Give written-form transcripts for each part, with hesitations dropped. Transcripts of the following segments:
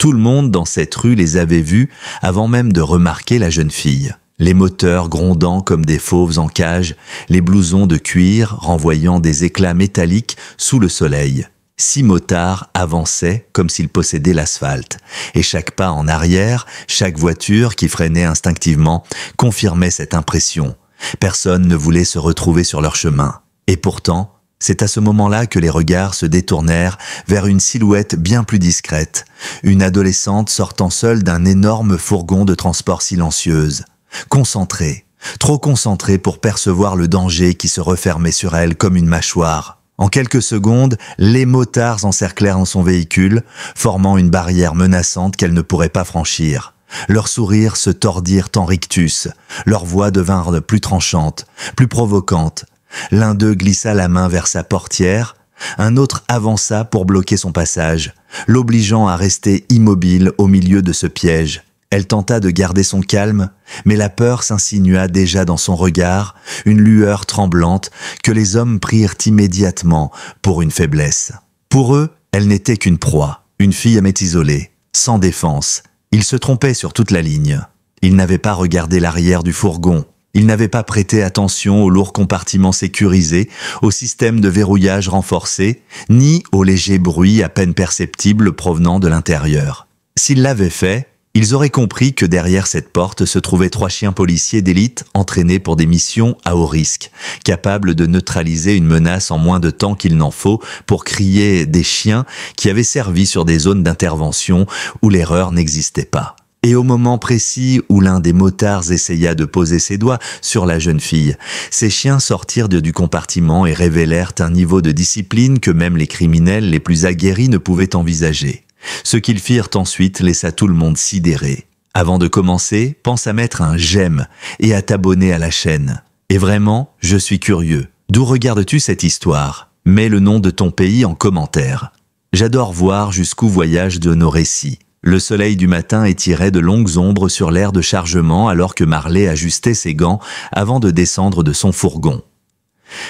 Tout le monde dans cette rue les avait vus avant même de remarquer la jeune fille. Les moteurs grondant comme des fauves en cage, les blousons de cuir renvoyant des éclats métalliques sous le soleil. 6 motards avançaient comme s'ils possédaient l'asphalte, et chaque pas en arrière, chaque voiture qui freinait instinctivement, confirmait cette impression. Personne ne voulait se retrouver sur leur chemin. Et pourtant, c'est à ce moment-là que les regards se détournèrent vers une silhouette bien plus discrète, une adolescente sortant seule d'un énorme fourgon de transport silencieuse, concentrée, trop concentrée pour percevoir le danger qui se refermait sur elle comme une mâchoire. En quelques secondes, les motards encerclèrent son véhicule, formant une barrière menaçante qu'elle ne pourrait pas franchir. Leurs sourires se tordirent en rictus, leurs voix devinrent plus tranchantes, plus provocantes. L'un d'eux glissa la main vers sa portière, un autre avança pour bloquer son passage, l'obligeant à rester immobile au milieu de ce piège. Elle tenta de garder son calme, mais la peur s'insinua déjà dans son regard, une lueur tremblante que les hommes prirent immédiatement pour une faiblesse. Pour eux, elle n'était qu'une proie, une fille à m'être isolée, sans défense. Ils se trompaient sur toute la ligne. Ils n'avaient pas regardé l'arrière du fourgon. Ils n'avaient pas prêté attention aux lourds compartiments sécurisés, au système de verrouillage renforcé, ni aux légers bruits à peine perceptibles provenant de l'intérieur. S'ils l'avaient fait, ils auraient compris que derrière cette porte se trouvaient 3 chiens policiers d'élite entraînés pour des missions à haut risque, capables de neutraliser une menace en moins de temps qu'il n'en faut pour crier des chiens qui avaient servi sur des zones d'intervention où l'erreur n'existait pas. Et au moment précis où l'un des motards essaya de poser ses doigts sur la jeune fille, ces chiens sortirent du compartiment et révélèrent un niveau de discipline que même les criminels les plus aguerris ne pouvaient envisager. Ce qu'ils firent ensuite laissa tout le monde sidéré. Avant de commencer, pense à mettre un j'aime et à t'abonner à la chaîne. Et vraiment, je suis curieux. D'où regardes-tu cette histoire? Mets le nom de ton pays en commentaire. J'adore voir jusqu'où voyagent de nos récits. Le soleil du matin étirait de longues ombres sur l'aire de chargement alors que Marley ajustait ses gants avant de descendre de son fourgon.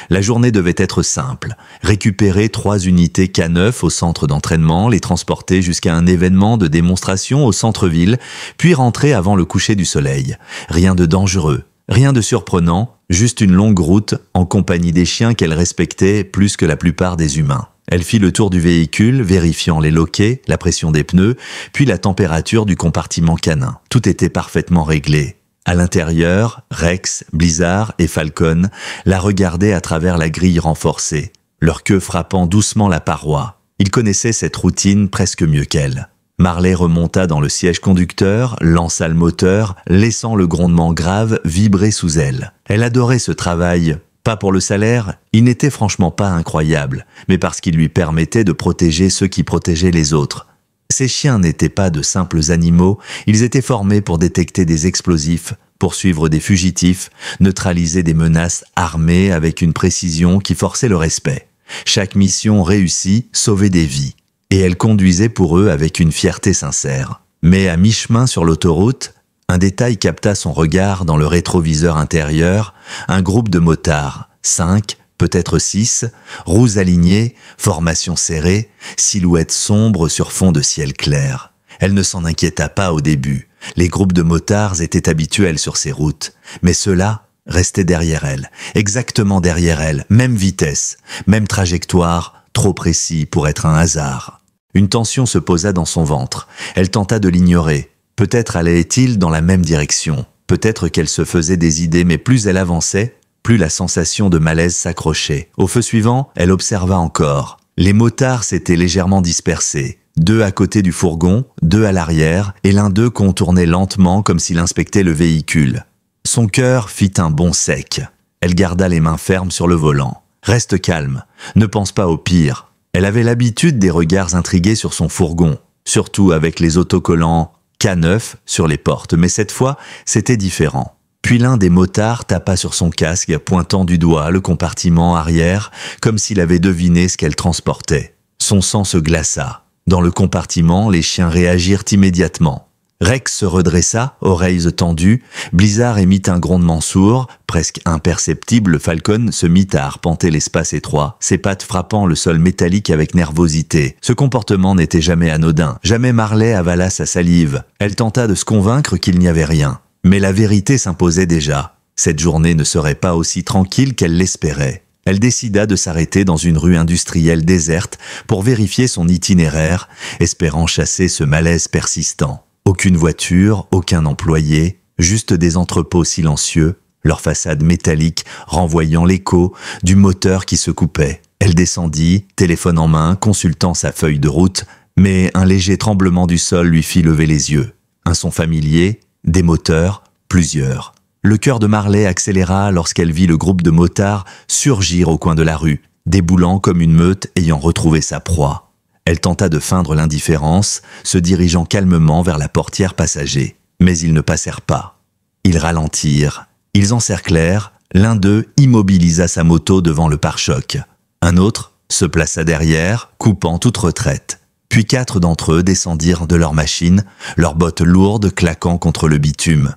La journée devait être simple, récupérer 3 unités K9 au centre d'entraînement, les transporter jusqu'à un événement de démonstration au centre-ville, puis rentrer avant le coucher du soleil. Rien de dangereux, rien de surprenant, juste une longue route en compagnie des chiens qu'elle respectait plus que la plupart des humains. Elle fit le tour du véhicule, vérifiant les loquets, la pression des pneus, puis la température du compartiment canin. Tout était parfaitement réglé. À l'intérieur, Rex, Blizzard et Falcon la regardaient à travers la grille renforcée, leur queue frappant doucement la paroi. Ils connaissaient cette routine presque mieux qu'elle. Marley remonta dans le siège conducteur, lança le moteur, laissant le grondement grave vibrer sous elle. Elle adorait ce travail. Pas pour le salaire, il n'était franchement pas incroyable, mais parce qu'il lui permettait de protéger ceux qui protégeaient les autres. Ces chiens n'étaient pas de simples animaux, ils étaient formés pour détecter des explosifs, poursuivre des fugitifs, neutraliser des menaces armées avec une précision qui forçait le respect. Chaque mission réussie sauvait des vies, et elle conduisait pour eux avec une fierté sincère. Mais à mi-chemin sur l'autoroute, un détail capta son regard dans le rétroviseur intérieur, un groupe de motards, 5, peut-être 6, roues alignées, formation serrée, silhouettes sombres sur fond de ciel clair. Elle ne s'en inquiéta pas au début. Les groupes de motards étaient habituels sur ces routes, mais ceux-là restaient derrière elle, exactement derrière elle, même vitesse, même trajectoire, trop précis pour être un hasard. Une tension se posa dans son ventre. Elle tenta de l'ignorer. Peut-être allait-il dans la même direction. Peut-être qu'elle se faisait des idées, mais plus elle avançait, plus la sensation de malaise s'accrochait. Au feu suivant, elle observa encore. Les motards s'étaient légèrement dispersés. 2 à côté du fourgon, 2 à l'arrière, et l'un d'eux contournait lentement comme s'il inspectait le véhicule. Son cœur fit un bond sec. Elle garda les mains fermes sur le volant. Reste calme, ne pense pas au pire. Elle avait l'habitude des regards intrigués sur son fourgon, surtout avec les autocollants K9 sur les portes, mais cette fois, c'était différent. Puis l'un des motards tapa sur son casque, pointant du doigt le compartiment arrière, comme s'il avait deviné ce qu'elle transportait. Son sang se glaça. Dans le compartiment, les chiens réagirent immédiatement. Rex se redressa, oreilles tendues. Blizzard émit un grondement sourd, presque imperceptible. Falcon se mit à arpenter l'espace étroit, ses pattes frappant le sol métallique avec nervosité. Ce comportement n'était jamais anodin. Jamais Marley avala sa salive. Elle tenta de se convaincre qu'il n'y avait rien. Mais la vérité s'imposait déjà. Cette journée ne serait pas aussi tranquille qu'elle l'espérait. Elle décida de s'arrêter dans une rue industrielle déserte pour vérifier son itinéraire, espérant chasser ce malaise persistant. Aucune voiture, aucun employé, juste des entrepôts silencieux, leurs façades métalliques renvoyant l'écho du moteur qui se coupait. Elle descendit, téléphone en main, consultant sa feuille de route, mais un léger tremblement du sol lui fit lever les yeux. Un son familier, des moteurs, plusieurs. Le cœur de Marley accéléra lorsqu'elle vit le groupe de motards surgir au coin de la rue, déboulant comme une meute ayant retrouvé sa proie. Elle tenta de feindre l'indifférence, se dirigeant calmement vers la portière passager. Mais ils ne passèrent pas. Ils ralentirent. Ils encerclèrent. L'un d'eux immobilisa sa moto devant le pare-choc. Un autre se plaça derrière, coupant toute retraite. Puis 4 d'entre eux descendirent de leur machine, leurs bottes lourdes claquant contre le bitume.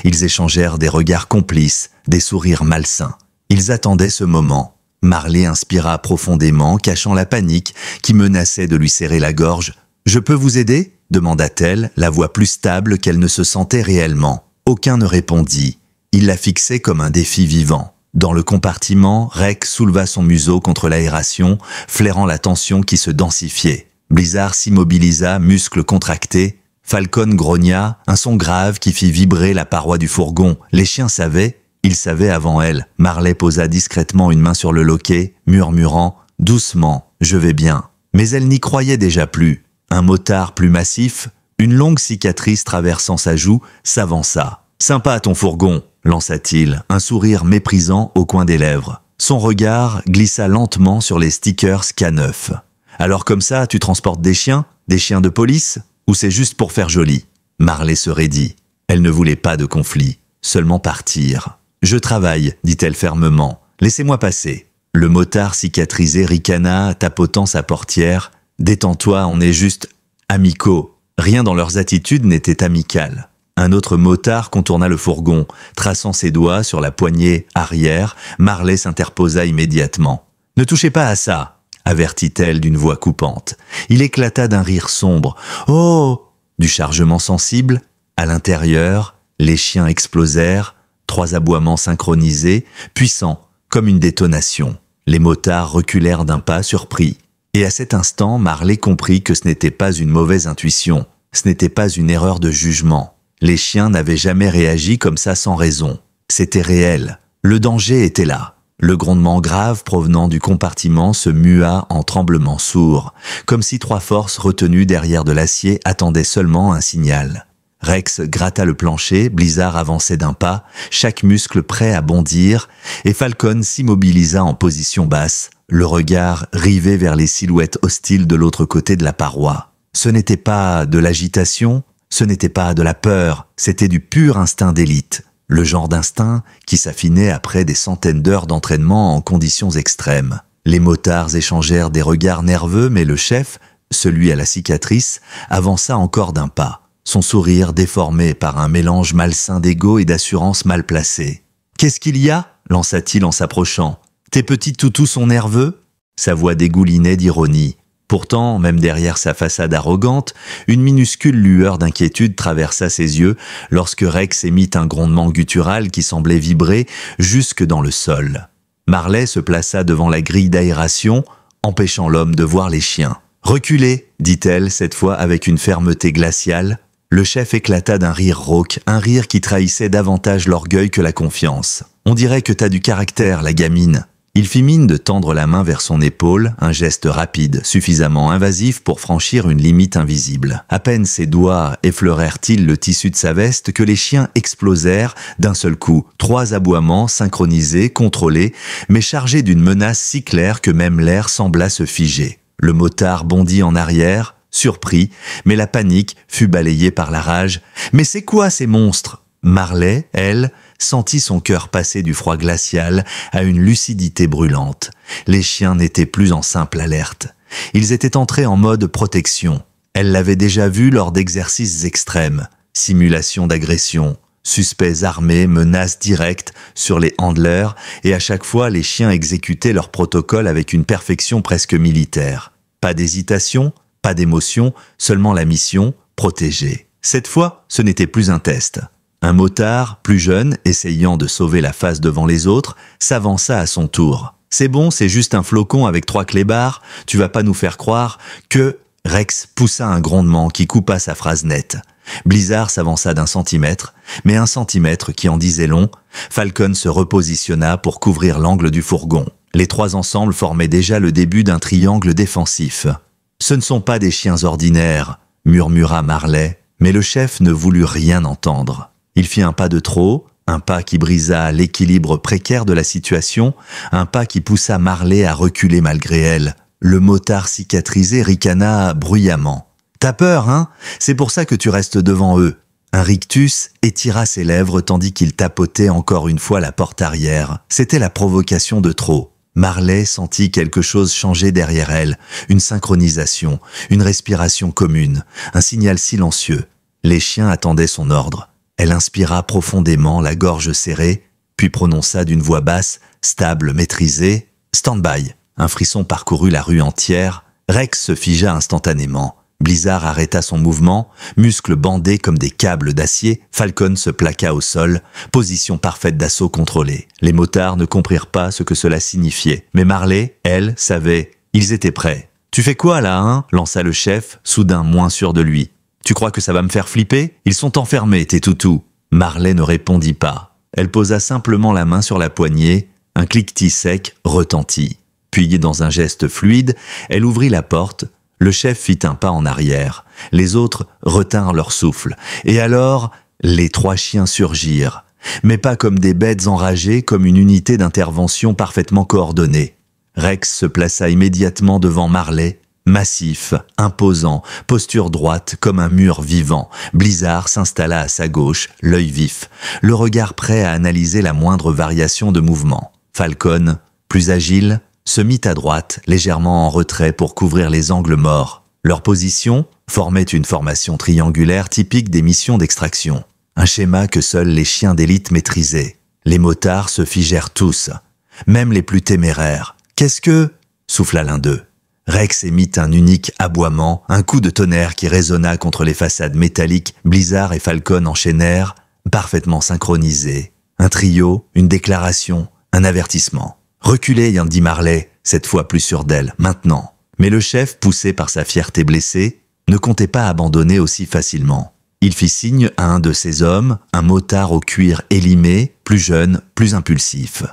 Ils échangèrent des regards complices, des sourires malsains. Ils attendaient ce moment. Marley inspira profondément, cachant la panique qui menaçait de lui serrer la gorge. « Je peux vous aider ?» demanda-t-elle, la voix plus stable qu'elle ne se sentait réellement. Aucun ne répondit. Il la fixait comme un défi vivant. Dans le compartiment, Rex souleva son museau contre l'aération, flairant la tension qui se densifiait. Blizzard s'immobilisa, muscles contractés. Falcon grogna, un son grave qui fit vibrer la paroi du fourgon. Les chiens savaient. Il savait avant elle. Marley posa discrètement une main sur le loquet, murmurant « Doucement, je vais bien ». Mais elle n'y croyait déjà plus. Un motard plus massif, une longue cicatrice traversant sa joue, s'avança. « Sympa ton fourgon », lança-t-il, un sourire méprisant au coin des lèvres. Son regard glissa lentement sur les stickers K9. « Alors comme ça, tu transportes des chiens de police ? Ou c'est juste pour faire joli ?» Marley se raidit. Elle ne voulait pas de conflit, seulement partir. « Je travaille, dit-elle fermement. Laissez-moi passer. » Le motard cicatrisé ricana, tapotant sa portière. « Détends-toi, on est juste amicaux. » Rien dans leurs attitudes n'était amical. Un autre motard contourna le fourgon. Traçant ses doigts sur la poignée arrière, Marley s'interposa immédiatement. « Ne touchez pas à ça !» avertit-elle d'une voix coupante. Il éclata d'un rire sombre. « Oh !» Du chargement sensible. À l'intérieur, les chiens explosèrent. 3 aboiements synchronisés, puissants, comme une détonation. Les motards reculèrent d'un pas surpris. Et à cet instant, Marley comprit que ce n'était pas une mauvaise intuition, ce n'était pas une erreur de jugement. Les chiens n'avaient jamais réagi comme ça sans raison. C'était réel. Le danger était là. Le grondement grave provenant du compartiment se mua en tremblement sourd, comme si 3 forces retenues derrière de l'acier attendaient seulement un signal. Rex gratta le plancher, Blizzard avançait d'un pas, chaque muscle prêt à bondir, et Falcon s'immobilisa en position basse, le regard rivé vers les silhouettes hostiles de l'autre côté de la paroi. Ce n'était pas de l'agitation, ce n'était pas de la peur, c'était du pur instinct d'élite. Le genre d'instinct qui s'affinait après des centaines d'heures d'entraînement en conditions extrêmes. Les motards échangèrent des regards nerveux, mais le chef, celui à la cicatrice, avança encore d'un pas. Son sourire déformé par un mélange malsain d'ego et d'assurance mal placée. « Qu'est-ce qu'il y a ?» lança-t-il en s'approchant. « Tes petits toutous sont nerveux ?» Sa voix dégoulinait d'ironie. Pourtant, même derrière sa façade arrogante, une minuscule lueur d'inquiétude traversa ses yeux lorsque Rex émit un grondement guttural qui semblait vibrer jusque dans le sol. Marley se plaça devant la grille d'aération, empêchant l'homme de voir les chiens. « Reculez !» dit-elle, cette fois avec une fermeté glaciale. Le chef éclata d'un rire rauque, un rire qui trahissait davantage l'orgueil que la confiance. « On dirait que t'as du caractère, la gamine. » Il fit mine de tendre la main vers son épaule, un geste rapide, suffisamment invasif pour franchir une limite invisible. À peine ses doigts effleurèrent-ils le tissu de sa veste que les chiens explosèrent d'un seul coup. 3 aboiements synchronisés, contrôlés, mais chargés d'une menace si claire que même l'air sembla se figer. Le motard bondit en arrière, surpris, mais la panique fut balayée par la rage. « Mais c'est quoi ces monstres ?» Marley, elle, sentit son cœur passer du froid glacial à une lucidité brûlante. Les chiens n'étaient plus en simple alerte. Ils étaient entrés en mode protection. Elle l'avait déjà vu lors d'exercices extrêmes. Simulation d'agression, suspects armés, menaces directes sur les handlers, et à chaque fois les chiens exécutaient leur protocole avec une perfection presque militaire. Pas d'hésitation, pas d'émotion, seulement la mission, protéger. Cette fois, ce n'était plus un test. Un motard, plus jeune, essayant de sauver la face devant les autres, s'avança à son tour. « C'est bon, c'est juste un flocon avec 3 clébards, tu vas pas nous faire croire que… » Rex poussa un grondement qui coupa sa phrase nette. Blizzard s'avança d'1 centimètre, mais 1 centimètre qui en disait long. Falcon se repositionna pour couvrir l'angle du fourgon. Les 3 ensemble formaient déjà le début d'un triangle défensif. « Ce ne sont pas des chiens ordinaires », murmura Marley, mais le chef ne voulut rien entendre. Il fit un pas de trop, un pas qui brisa l'équilibre précaire de la situation, un pas qui poussa Marley à reculer malgré elle. Le motard cicatrisé ricana bruyamment. « T'as peur, hein? C'est pour ça que tu restes devant eux. » Un rictus étira ses lèvres tandis qu'il tapotait encore une fois la porte arrière. C'était la provocation de trop. Marley sentit quelque chose changer derrière elle, une synchronisation, une respiration commune, un signal silencieux. Les chiens attendaient son ordre. Elle inspira profondément, la gorge serrée, puis prononça d'une voix basse, stable, maîtrisée, « Stand-by ». Un frisson parcourut la rue entière. Rex se figea instantanément. Blizzard arrêta son mouvement, muscles bandés comme des câbles d'acier. Falcon se plaqua au sol, position parfaite d'assaut contrôlée. Les motards ne comprirent pas ce que cela signifiait. Mais Marley, elle, savait. Ils étaient prêts. « Tu fais quoi là, hein ?» lança le chef, soudain moins sûr de lui. « Tu crois que ça va me faire flipper? Ils sont enfermés, tes toutous. » Marley ne répondit pas. Elle posa simplement la main sur la poignée. Un cliquetis sec retentit. Puis, dans un geste fluide, elle ouvrit la porte. Le chef fit un pas en arrière. Les autres retinrent leur souffle. Et alors, les 3 chiens surgirent. Mais pas comme des bêtes enragées, comme une unité d'intervention parfaitement coordonnée. Rex se plaça immédiatement devant Marley, massif, imposant, posture droite comme un mur vivant. Blizzard s'installa à sa gauche, l'œil vif, le regard prêt à analyser la moindre variation de mouvement. Falcon, plus agile, se mit à droite, légèrement en retrait pour couvrir les angles morts. Leur position formait une formation triangulaire typique des missions d'extraction. Un schéma que seuls les chiens d'élite maîtrisaient. Les motards se figèrent tous, même les plus téméraires. « Qu'est-ce que… » souffla l'un d'eux. Rex émit un unique aboiement, un coup de tonnerre qui résonna contre les façades métalliques. Blizzard et Falcon enchaînèrent, parfaitement synchronisés. Un trio, une déclaration, un avertissement. « Reculez, dit Marley, cette fois plus sûr d'elle, maintenant. » Mais le chef, poussé par sa fierté blessée, ne comptait pas abandonner aussi facilement. Il fit signe à un de ses hommes, un motard au cuir élimé, plus jeune, plus impulsif.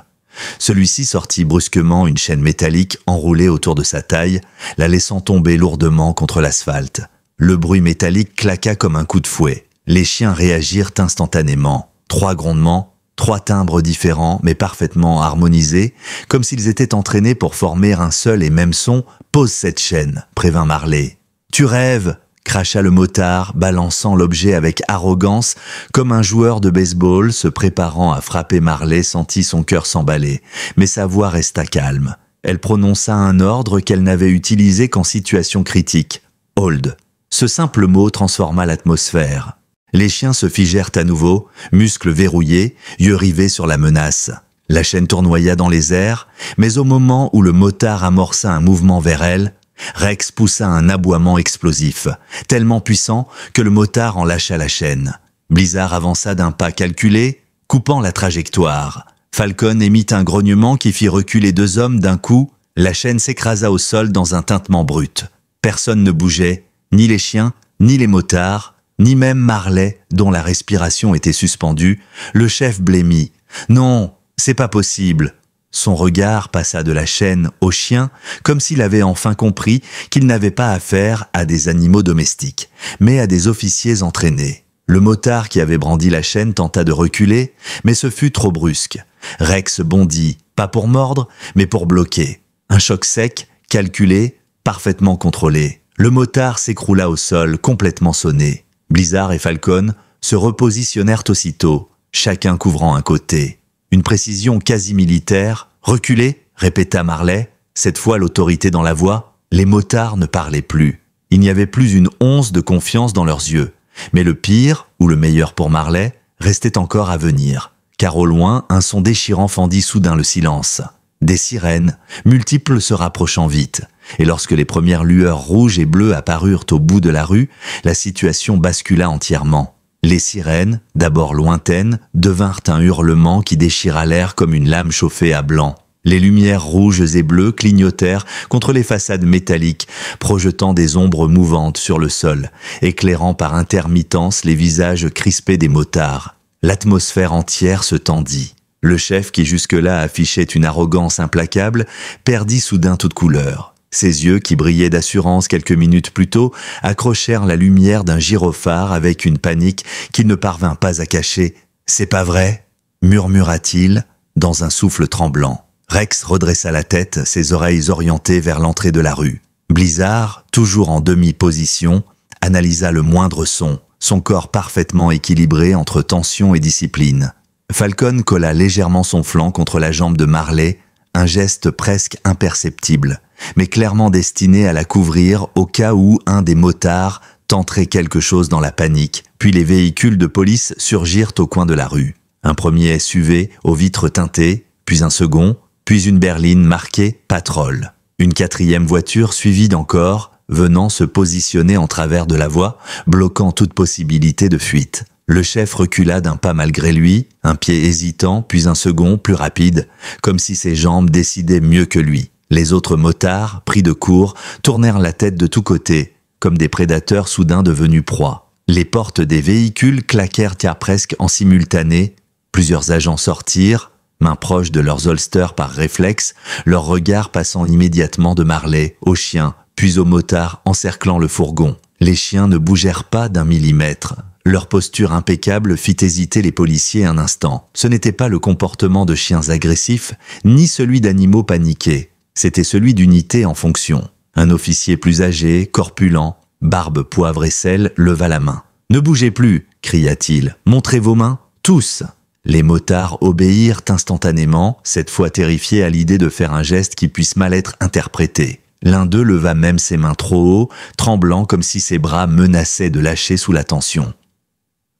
Celui-ci sortit brusquement une chaîne métallique enroulée autour de sa taille, la laissant tomber lourdement contre l'asphalte. Le bruit métallique claqua comme un coup de fouet. Les chiens réagirent instantanément. 3 grondements, 3 timbres différents mais parfaitement harmonisés, comme s'ils étaient entraînés pour former un seul et même son. « Pose cette chaîne », prévint Marley. « Tu rêves !» cracha le motard, balançant l'objet avec arrogance, comme un joueur de baseball se préparant à frapper. Marley sentit son cœur s'emballer, mais sa voix resta calme. Elle prononça un ordre qu'elle n'avait utilisé qu'en situation critique. « Hold ». Ce simple mot transforma l'atmosphère. Les chiens se figèrent à nouveau, muscles verrouillés, yeux rivés sur la menace. La chaîne tournoya dans les airs, mais au moment où le motard amorça un mouvement vers elle, Rex poussa un aboiement explosif, tellement puissant que le motard en lâcha la chaîne. Blizzard avança d'un pas calculé, coupant la trajectoire. Falcon émit un grognement qui fit reculer 2 hommes d'un coup. La chaîne s'écrasa au sol dans un tintement brut. Personne ne bougeait, ni les chiens, ni les motards, ni même Marley, dont la respiration était suspendue. Le chef blêmit. « Non, c'est pas possible !» Son regard passa de la chaîne au chien, comme s'il avait enfin compris qu'il n'avait pas affaire à des animaux domestiques, mais à des officiers entraînés. Le motard qui avait brandi la chaîne tenta de reculer, mais ce fut trop brusque. Rex bondit, pas pour mordre, mais pour bloquer. Un choc sec, calculé, parfaitement contrôlé. Le motard s'écroula au sol, complètement sonné. Blizzard et Falcon se repositionnèrent aussitôt, chacun couvrant un côté. Une précision quasi militaire. « Reculez !» répéta Marley, cette fois l'autorité dans la voix. Les motards ne parlaient plus. Il n'y avait plus une once de confiance dans leurs yeux. Mais le pire, ou le meilleur pour Marley, restait encore à venir. Car au loin, un son déchirant fendit soudain le silence. Des sirènes, multiples se rapprochant vite. Et lorsque les premières lueurs rouges et bleues apparurent au bout de la rue, la situation bascula entièrement. Les sirènes, d'abord lointaines, devinrent un hurlement qui déchira l'air comme une lame chauffée à blanc. Les lumières rouges et bleues clignotèrent contre les façades métalliques, projetant des ombres mouvantes sur le sol, éclairant par intermittence les visages crispés des motards. L'atmosphère entière se tendit. Le chef, qui jusque-là affichait une arrogance implacable, perdit soudain toute couleur. Ses yeux, qui brillaient d'assurance quelques minutes plus tôt, accrochèrent la lumière d'un gyrophare avec une panique qu'il ne parvint pas à cacher. « C'est pas vrai ?» murmura-t-il dans un souffle tremblant. Rex redressa la tête, ses oreilles orientées vers l'entrée de la rue. Blizzard, toujours en demi-position, analysa le moindre son corps parfaitement équilibré entre tension et discipline. Falcon colla légèrement son flanc contre la jambe de Marley, un geste presque imperceptible, mais clairement destiné à la couvrir au cas où un des motards tenterait quelque chose dans la panique, puis les véhicules de police surgirent au coin de la rue. Un premier SUV aux vitres teintées, puis un second, puis une berline marquée « Patrol ». Une quatrième voiture suivie d'encore, venant se positionner en travers de la voie, bloquant toute possibilité de fuite. Le chef recula d'un pas malgré lui, un pied hésitant, puis un second, plus rapide, comme si ses jambes décidaient mieux que lui. Les autres motards, pris de court, tournèrent la tête de tous côtés, comme des prédateurs soudain devenus proies. Les portes des véhicules claquèrent presque en simultané. Plusieurs agents sortirent, mains proches de leurs holsters par réflexe, leur regard passant immédiatement de Marley aux chiens, puis aux motards encerclant le fourgon. Les chiens ne bougèrent pas d'un millimètre. Leur posture impeccable fit hésiter les policiers un instant. Ce n'était pas le comportement de chiens agressifs, ni celui d'animaux paniqués. C'était celui d'unités en fonction. Un officier plus âgé, corpulent, barbe poivre et sel, leva la main. « Ne bougez plus !» cria-t-il. « Montrez vos mains, tous !» Les motards obéirent instantanément, cette fois terrifiés à l'idée de faire un geste qui puisse mal être interprété. L'un d'eux leva même ses mains trop haut, tremblant comme si ses bras menaçaient de lâcher sous la tension.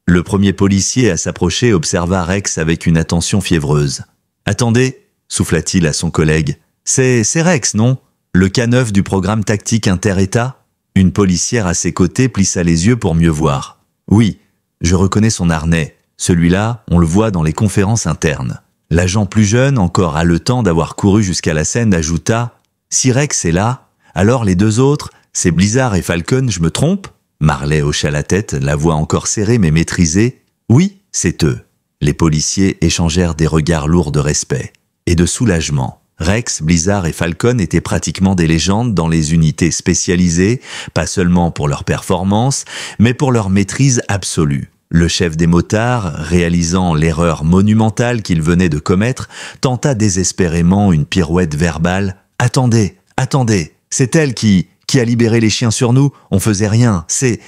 Le premier policier à s'approcher observa Rex avec une attention fiévreuse. « Attendez !» souffla-t-il à son collègue. « C'est Rex, non ? Le K9 du programme tactique inter-État ?» Une policière à ses côtés plissa les yeux pour mieux voir. « Oui, je reconnais son harnais. Celui-là, on le voit dans les conférences internes. » L'agent plus jeune, encore haletant d'avoir couru jusqu'à la scène, ajouta « Si Rex est là, alors les deux autres, c'est Blizzard et Falcon, je me trompe ?» Marley hocha la tête, la voix encore serrée mais maîtrisée. « Oui, c'est eux. » Les policiers échangèrent des regards lourds de respect et de soulagement. Rex, Blizzard et Falcon étaient pratiquement des légendes dans les unités spécialisées, pas seulement pour leur performance, mais pour leur maîtrise absolue. Le chef des motards, réalisant l'erreur monumentale qu'il venait de commettre, tenta désespérément une pirouette verbale. « Attendez, attendez, c'est elle qui a libéré les chiens sur nous, on faisait rien, c'est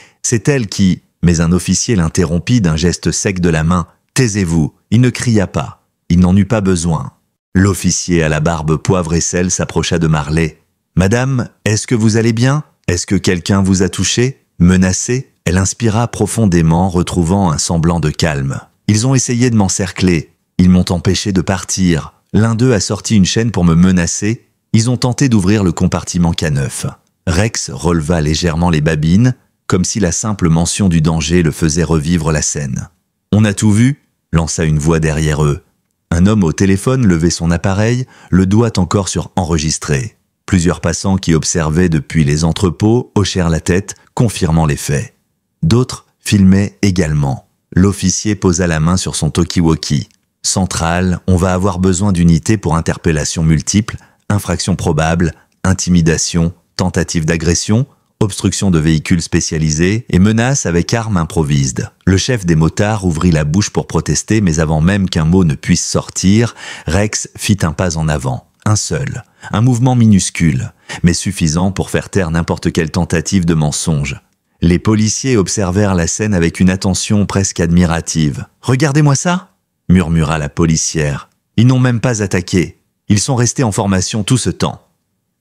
elle qui… » Mais un officier l'interrompit d'un geste sec de la main. « Taisez-vous, il ne cria pas, il n'en eut pas besoin. » L'officier à la barbe poivre et sel s'approcha de Marley. « Madame, est-ce que vous allez bien? Est-ce que quelqu'un vous a touché? Menacé ?» Elle inspira profondément, retrouvant un semblant de calme. « Ils ont essayé de m'encercler. Ils m'ont empêché de partir. L'un d'eux a sorti une chaîne pour me menacer. Ils ont tenté d'ouvrir le compartiment K9. » Rex releva légèrement les babines, comme si la simple mention du danger le faisait revivre la scène. « On a tout vu ?» lança une voix derrière eux. Un homme au téléphone levait son appareil, le doigt encore sur « enregistrer ». Plusieurs passants qui observaient depuis les entrepôts hochèrent la tête, confirmant les faits. D'autres filmaient également. L'officier posa la main sur son talkie-walkie. « Centrale, on va avoir besoin d'unités pour interpellations multiples, infractions probables, intimidation, tentative d'agression, obstruction de véhicules spécialisés et menaces avec armes improvisées. » Le chef des motards ouvrit la bouche pour protester, mais avant même qu'un mot ne puisse sortir, Rex fit un pas en avant. Un seul, un mouvement minuscule, mais suffisant pour faire taire n'importe quelle tentative de mensonge. Les policiers observèrent la scène avec une attention presque admirative. « Regardez-moi ça !» murmura la policière. « Ils n'ont même pas attaqué. Ils sont restés en formation tout ce temps. »«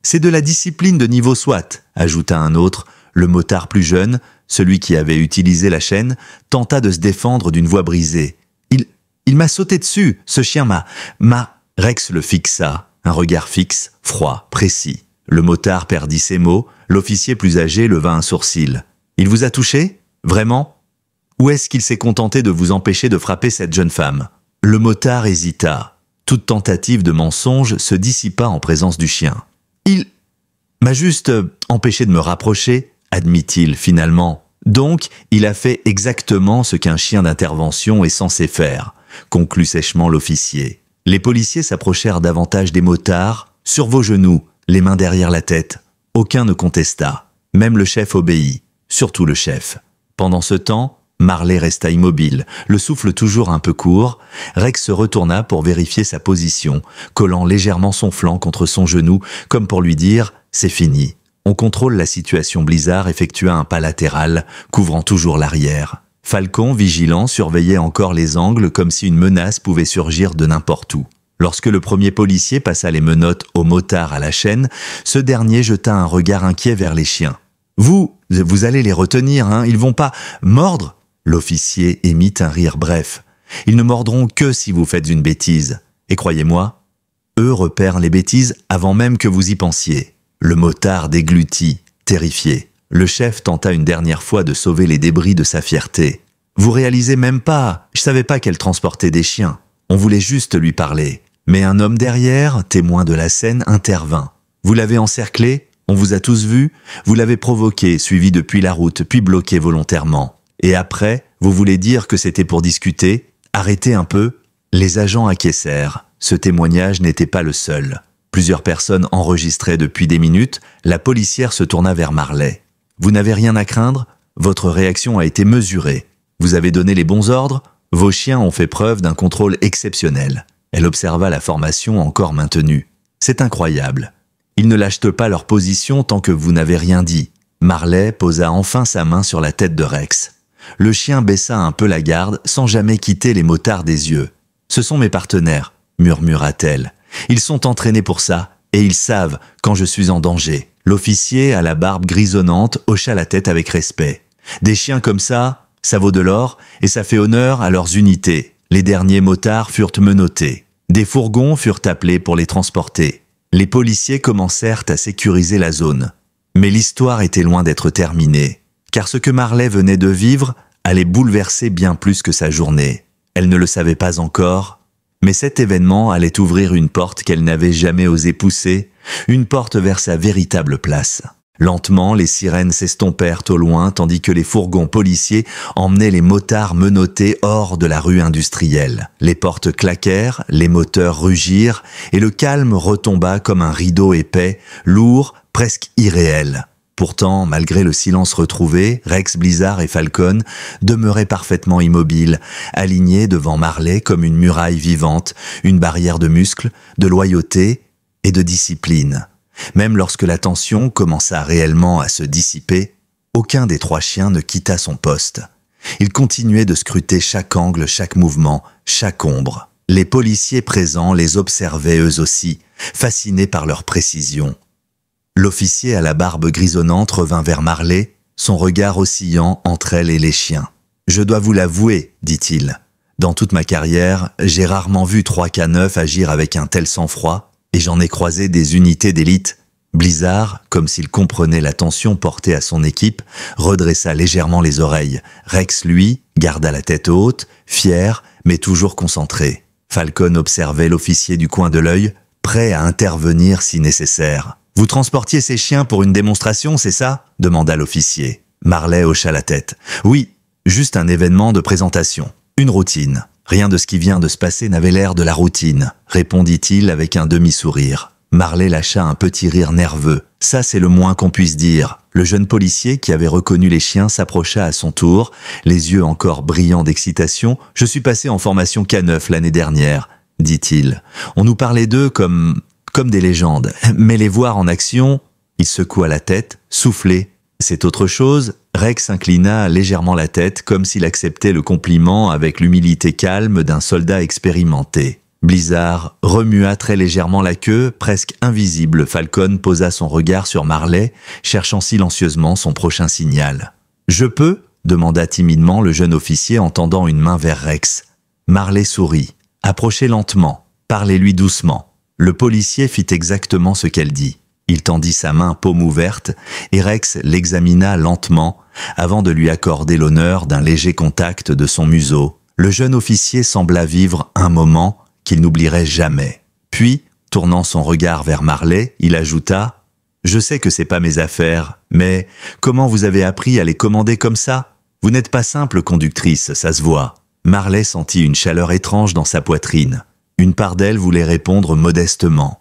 C'est de la discipline de niveau SWAT », ajouta un autre, le motard plus jeune, Celui qui avait utilisé la chaîne tenta de se défendre d'une voix brisée. Il m'a sauté dessus, ce chien m'a... Rex le fixa, un regard fixe, froid, précis. Le motard perdit ses mots, l'officier plus âgé leva un sourcil. Il vous a touché? Vraiment? Ou est-ce qu'il s'est contenté de vous empêcher de frapper cette jeune femme? Le motard hésita. Toute tentative de mensonge se dissipa en présence du chien. Il m'a juste empêché de me rapprocher, admit-il finalement. Donc, il a fait exactement ce qu'un chien d'intervention est censé faire, conclut sèchement l'officier. Les policiers s'approchèrent davantage des motards, sur vos genoux, les mains derrière la tête. Aucun ne contesta. Même le chef obéit, surtout le chef. Pendant ce temps, Marley resta immobile, le souffle toujours un peu court. Rex se retourna pour vérifier sa position, collant légèrement son flanc contre son genou, comme pour lui dire « c'est fini ». On contrôle la situation. Blizzard effectua un pas latéral, couvrant toujours l'arrière. Falcon, vigilant, surveillait encore les angles comme si une menace pouvait surgir de n'importe où. Lorsque le premier policier passa les menottes au motard à la chaîne, ce dernier jeta un regard inquiet vers les chiens. « Vous allez les retenir, hein, ils vont pas mordre ?» L'officier émit un rire bref. « Ils ne mordront que si vous faites une bêtise. Et croyez-moi, eux repèrent les bêtises avant même que vous y pensiez. » Le motard déglutit, terrifié. Le chef tenta une dernière fois de sauver les débris de sa fierté. « Vous réalisez même pas, je savais pas qu'elle transportait des chiens. On voulait juste lui parler. » Mais un homme derrière, témoin de la scène, intervint. « Vous l'avez encerclé, on vous a tous vus, vous l'avez provoqué, suivi depuis la route, puis bloqué volontairement. Et après, vous voulez dire que c'était pour discuter? Arrêtez un peu. » Les agents acquiescèrent. Ce témoignage n'était pas le seul. Plusieurs personnes enregistraient depuis des minutes. La policière se tourna vers Marley. « Vous n'avez rien à craindre? Votre réaction a été mesurée. Vous avez donné les bons ordres? Vos chiens ont fait preuve d'un contrôle exceptionnel. » Elle observa la formation encore maintenue. « C'est incroyable. Ils ne lâchent pas leur position tant que vous n'avez rien dit. » Marley posa enfin sa main sur la tête de Rex. Le chien baissa un peu la garde sans jamais quitter les motards des yeux. « Ce sont mes partenaires, » murmura-t-elle. « Ils sont entraînés pour ça, et ils savent quand je suis en danger. » L'officier, à la barbe grisonnante, hocha la tête avec respect. « Des chiens comme ça vaut de l'or, et ça fait honneur à leurs unités. » Les derniers motards furent menottés. Des fourgons furent appelés pour les transporter. Les policiers commencèrent à sécuriser la zone. Mais l'histoire était loin d'être terminée, car ce que Marley venait de vivre allait bouleverser bien plus que sa journée. Elle ne le savait pas encore, mais cet événement allait ouvrir une porte qu'elle n'avait jamais osé pousser, une porte vers sa véritable place. Lentement, les sirènes s'estompèrent au loin tandis que les fourgons policiers emmenaient les motards menottés hors de la rue industrielle. Les portes claquèrent, les moteurs rugirent et le calme retomba comme un rideau épais, lourd, presque irréel. Pourtant, malgré le silence retrouvé, Rex, Blizzard et Falcon demeuraient parfaitement immobiles, alignés devant Marley comme une muraille vivante, une barrière de muscles, de loyauté et de discipline. Même lorsque la tension commença réellement à se dissiper, aucun des trois chiens ne quitta son poste. Ils continuaient de scruter chaque angle, chaque mouvement, chaque ombre. Les policiers présents les observaient eux aussi, fascinés par leur précision. L'officier à la barbe grisonnante revint vers Marley, son regard oscillant entre elle et les chiens. « Je dois vous l'avouer, dit-il. Dans toute ma carrière, j'ai rarement vu 3 K9 agir avec un tel sang-froid, et j'en ai croisé des unités d'élite. » Blizzard, comme s'il comprenait la tension portée à son équipe, redressa légèrement les oreilles. Rex, lui, garda la tête haute, fier, mais toujours concentré. Falcon observait l'officier du coin de l'œil, prêt à intervenir si nécessaire. « Vous transportiez ces chiens pour une démonstration, c'est ça ?» demanda l'officier. Marley hocha la tête. « Oui, juste un événement de présentation. Une routine. Rien de ce qui vient de se passer n'avait l'air de la routine, » répondit-il avec un demi-sourire. Marley lâcha un petit rire nerveux. « Ça, c'est le moins qu'on puisse dire. » Le jeune policier qui avait reconnu les chiens s'approcha à son tour, les yeux encore brillants d'excitation. « Je suis passé en formation K9 l'année dernière, » dit-il. « On nous parlait d'eux comme des légendes. Mais les voir en action... » Il secoua la tête, soufflé. « C'est autre chose ?» Rex inclina légèrement la tête comme s'il acceptait le compliment avec l'humilité calme d'un soldat expérimenté. Blizzard remua très légèrement la queue, presque invisible. Falcon posa son regard sur Marley, cherchant silencieusement son prochain signal. Je peux » demanda timidement le jeune officier en tendant une main vers Rex. Marley sourit. « Approchez lentement. Parlez-lui doucement. » Le policier fit exactement ce qu'elle dit. Il tendit sa main paume ouverte et Rex l'examina lentement avant de lui accorder l'honneur d'un léger contact de son museau. Le jeune officier sembla vivre un moment qu'il n'oublierait jamais. Puis, tournant son regard vers Marley, il ajouta « Je sais que c'est pas mes affaires, mais comment vous avez appris à les commander comme ça? Vous n'êtes pas simple conductrice, ça se voit. » Marley sentit une chaleur étrange dans sa poitrine. Une part d'elle voulait répondre modestement.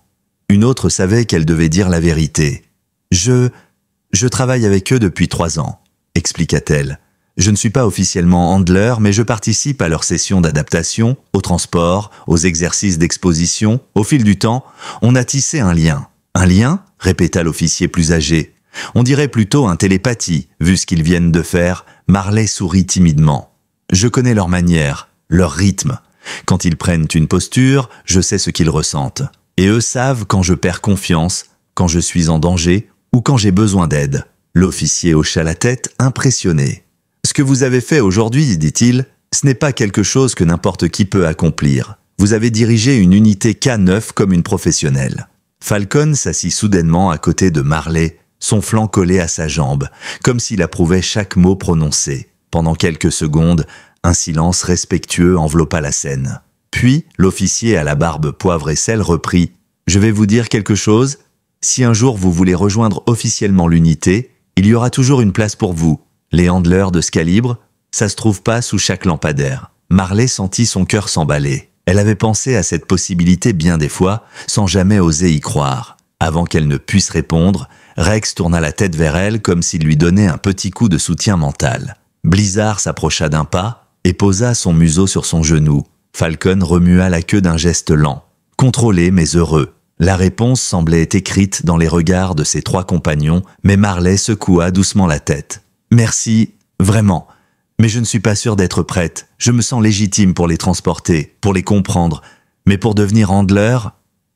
Une autre savait qu'elle devait dire la vérité. « Je travaille avec eux depuis 3 ans, » expliqua-t-elle. « Je ne suis pas officiellement handler, mais je participe à leurs sessions d'adaptation, au transport, aux exercices d'exposition. Au fil du temps, on a tissé un lien. »« Un lien ?» répéta l'officier plus âgé. « On dirait plutôt un télépathie, vu ce qu'ils viennent de faire. » Marley sourit timidement. « Je connais leur manière, leur rythme. Quand ils prennent une posture, je sais ce qu'ils ressentent. Et eux savent quand je perds confiance, quand je suis en danger ou quand j'ai besoin d'aide. » L'officier hocha la tête, impressionné. « Ce que vous avez fait aujourd'hui, dit-il, ce n'est pas quelque chose que n'importe qui peut accomplir. Vous avez dirigé une unité K9 comme une professionnelle. » Falcon s'assit soudainement à côté de Marley, son flanc collé à sa jambe, comme s'il approuvait chaque mot prononcé. Pendant quelques secondes, un silence respectueux enveloppa la scène. Puis, l'officier à la barbe poivre et sel reprit « Je vais vous dire quelque chose. Si un jour vous voulez rejoindre officiellement l'unité, il y aura toujours une place pour vous. Les handlers de ce calibre, ça se trouve pas sous chaque lampadaire. » Marley sentit son cœur s'emballer. Elle avait pensé à cette possibilité bien des fois, sans jamais oser y croire. Avant qu'elle ne puisse répondre, Rex tourna la tête vers elle comme s'il lui donnait un petit coup de soutien mental. Blizzard s'approcha d'un pas et posa son museau sur son genou. Falcon remua la queue d'un geste lent. Contrôlé mais heureux. La réponse semblait écrite dans les regards de ses 3 compagnons, mais Marley secoua doucement la tête. « Merci, vraiment. Mais je ne suis pas sûre d'être prête. Je me sens légitime pour les transporter, pour les comprendre. Mais pour devenir handler, »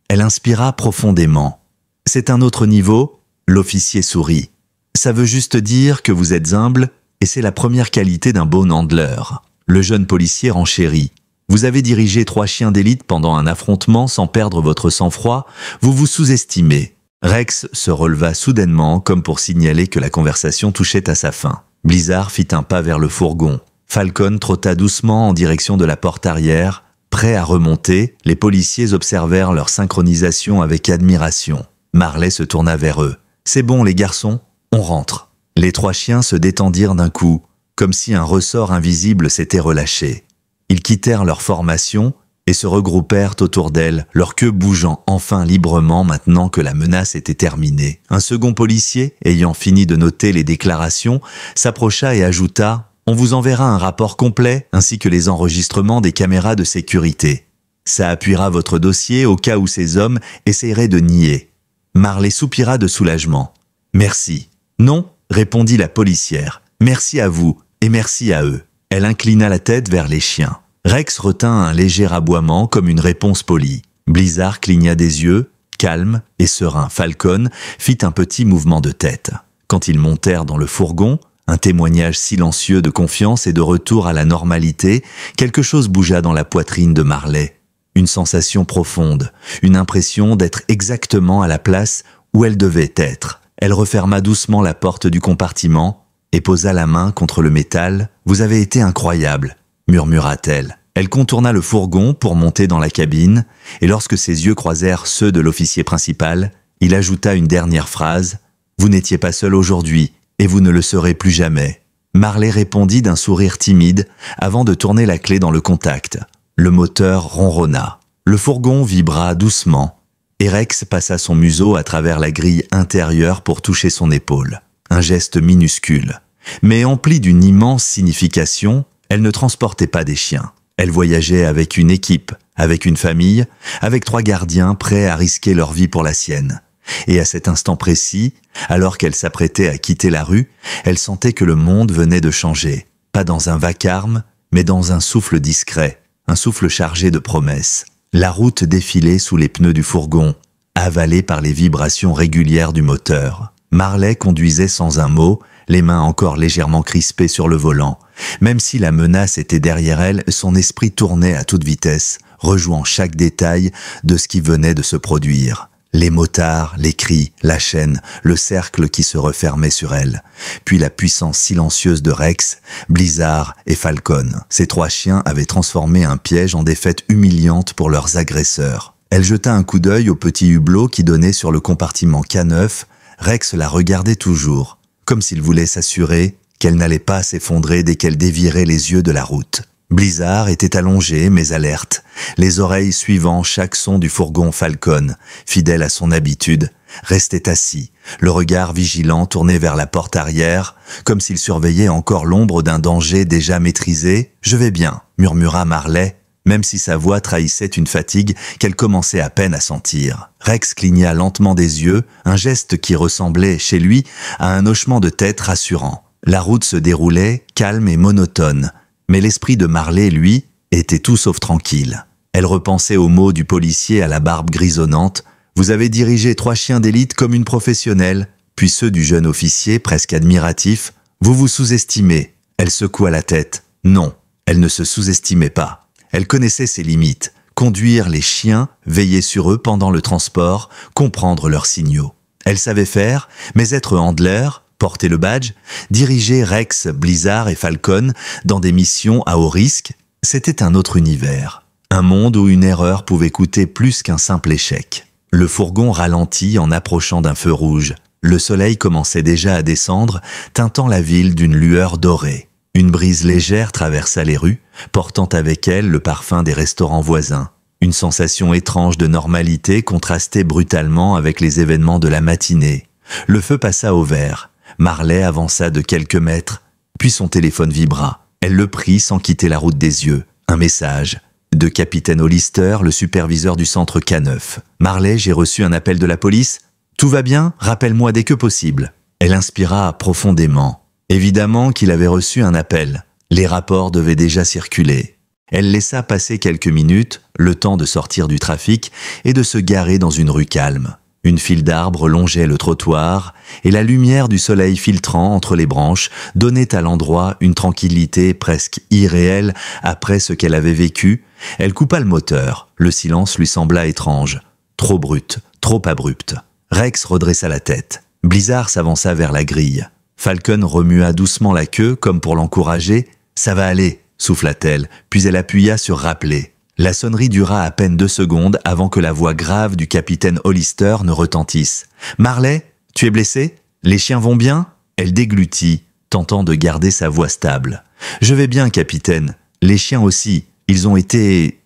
elle inspira profondément. « C'est un autre niveau ?» L'officier sourit. « Ça veut juste dire que vous êtes humble, et c'est la première qualité d'un bon handler. » Le jeune policier renchérit. « Vous avez dirigé 3 chiens d'élite pendant un affrontement sans perdre votre sang-froid, vous vous sous-estimez. » Rex se releva soudainement comme pour signaler que la conversation touchait à sa fin. Blizzard fit un pas vers le fourgon. Falcon trotta doucement en direction de la porte arrière. Prêts à remonter, les policiers observèrent leur synchronisation avec admiration. Marley se tourna vers eux. « C'est bon les garçons, on rentre. » Les 3 chiens se détendirent d'un coup, comme si un ressort invisible s'était relâché. Ils quittèrent leur formation et se regroupèrent autour d'elle, leur queue bougeant enfin librement maintenant que la menace était terminée. Un second policier, ayant fini de noter les déclarations, s'approcha et ajouta « On vous enverra un rapport complet ainsi que les enregistrements des caméras de sécurité. Ça appuiera votre dossier au cas où ces hommes essaieraient de nier. » Marley soupira de soulagement. « Merci. »« Non » répondit la policière. « Merci à vous et merci à eux. » Elle inclina la tête vers les chiens. Rex retint un léger aboiement comme une réponse polie. Blizzard cligna des yeux, calme et serein. Falcon fit un petit mouvement de tête. Quand ils montèrent dans le fourgon, un témoignage silencieux de confiance et de retour à la normalité, quelque chose bougea dans la poitrine de Marley. Une sensation profonde, une impression d'être exactement à la place où elle devait être. Elle referma doucement la porte du compartiment et posa la main contre le métal. « Vous avez été incroyable », murmura-t-elle. Elle contourna le fourgon pour monter dans la cabine, et lorsque ses yeux croisèrent ceux de l'officier principal, il ajouta une dernière phrase. « Vous n'étiez pas seul aujourd'hui, et vous ne le serez plus jamais. » Marley répondit d'un sourire timide avant de tourner la clé dans le contact. Le moteur ronronna. Le fourgon vibra doucement, et Rex passa son museau à travers la grille intérieure pour toucher son épaule. Un geste minuscule. Mais empli d'une immense signification, elle ne transportait pas des chiens. Elle voyageait avec une équipe, avec une famille, avec 3 gardiens prêts à risquer leur vie pour la sienne. Et à cet instant précis, alors qu'elle s'apprêtait à quitter la rue, elle sentait que le monde venait de changer. Pas dans un vacarme, mais dans un souffle discret, un souffle chargé de promesses. La route défilait sous les pneus du fourgon, avalée par les vibrations régulières du moteur. Marley conduisait sans un mot, les mains encore légèrement crispées sur le volant. Même si la menace était derrière elle, son esprit tournait à toute vitesse, rejouant chaque détail de ce qui venait de se produire. Les motards, les cris, la chaîne, le cercle qui se refermait sur elle. Puis la puissance silencieuse de Rex, Blizzard et Falcon. Ces 3 chiens avaient transformé un piège en défaite humiliante pour leurs agresseurs. Elle jeta un coup d'œil au petit hublot qui donnait sur le compartiment K9. Rex la regardait toujours, comme s'il voulait s'assurer qu'elle n'allait pas s'effondrer dès qu'elle dévierait les yeux de la route. Blizzard était allongé mais alerte, les oreilles suivant chaque son du fourgon Falcon, fidèle à son habitude, restait assis, le regard vigilant tourné vers la porte arrière, comme s'il surveillait encore l'ombre d'un danger déjà maîtrisé. « Je vais bien », murmura Marley, même si sa voix trahissait une fatigue qu'elle commençait à peine à sentir. Rex cligna lentement des yeux, un geste qui ressemblait, chez lui, à un hochement de tête rassurant. La route se déroulait, calme et monotone, mais l'esprit de Marley, lui, était tout sauf tranquille. Elle repensait aux mots du policier à la barbe grisonnante. « Vous avez dirigé 3 chiens d'élite comme une professionnelle », puis ceux du jeune officier, presque admiratif. « Vous vous sous-estimez ». Elle secoua la tête. Non, elle ne se sous-estimait pas. Elle connaissait ses limites. Conduire les chiens, veiller sur eux pendant le transport, comprendre leurs signaux. Elle savait faire, mais être handler, porter le badge, diriger Rex, Blizzard et Falcon dans des missions à haut risque, c'était un autre univers. Un monde où une erreur pouvait coûter plus qu'un simple échec. Le fourgon ralentit en approchant d'un feu rouge. Le soleil commençait déjà à descendre, teintant la ville d'une lueur dorée. Une brise légère traversa les rues, portant avec elle le parfum des restaurants voisins. Une sensation étrange de normalité contrastait brutalement avec les événements de la matinée. Le feu passa au vert. Marley avança de quelques mètres, puis son téléphone vibra. Elle le prit sans quitter la route des yeux. Un message de Capitaine Hollister, le superviseur du centre K9. « Marley, j'ai reçu un appel de la police. Tout va bien? Rappelle-moi dès que possible. » Elle inspira profondément. Évidemment qu'il avait reçu un appel. Les rapports devaient déjà circuler. Elle laissa passer quelques minutes, le temps de sortir du trafic et de se garer dans une rue calme. Une file d'arbres longeait le trottoir et la lumière du soleil filtrant entre les branches donnait à l'endroit une tranquillité presque irréelle après ce qu'elle avait vécu. Elle coupa le moteur. Le silence lui sembla étrange. Trop brut, trop abrupt. Rex redressa la tête. Blizzard s'avança vers la grille. Falcon remua doucement la queue comme pour l'encourager. « Ça va aller », souffla-t-elle, puis elle appuya sur « Rappeler ». La sonnerie dura à peine 2 secondes avant que la voix grave du capitaine Hollister ne retentisse. « Marley, tu es blessé? Les chiens vont bien ?» Elle déglutit, tentant de garder sa voix stable. « Je vais bien, capitaine. Les chiens aussi. Ils ont été...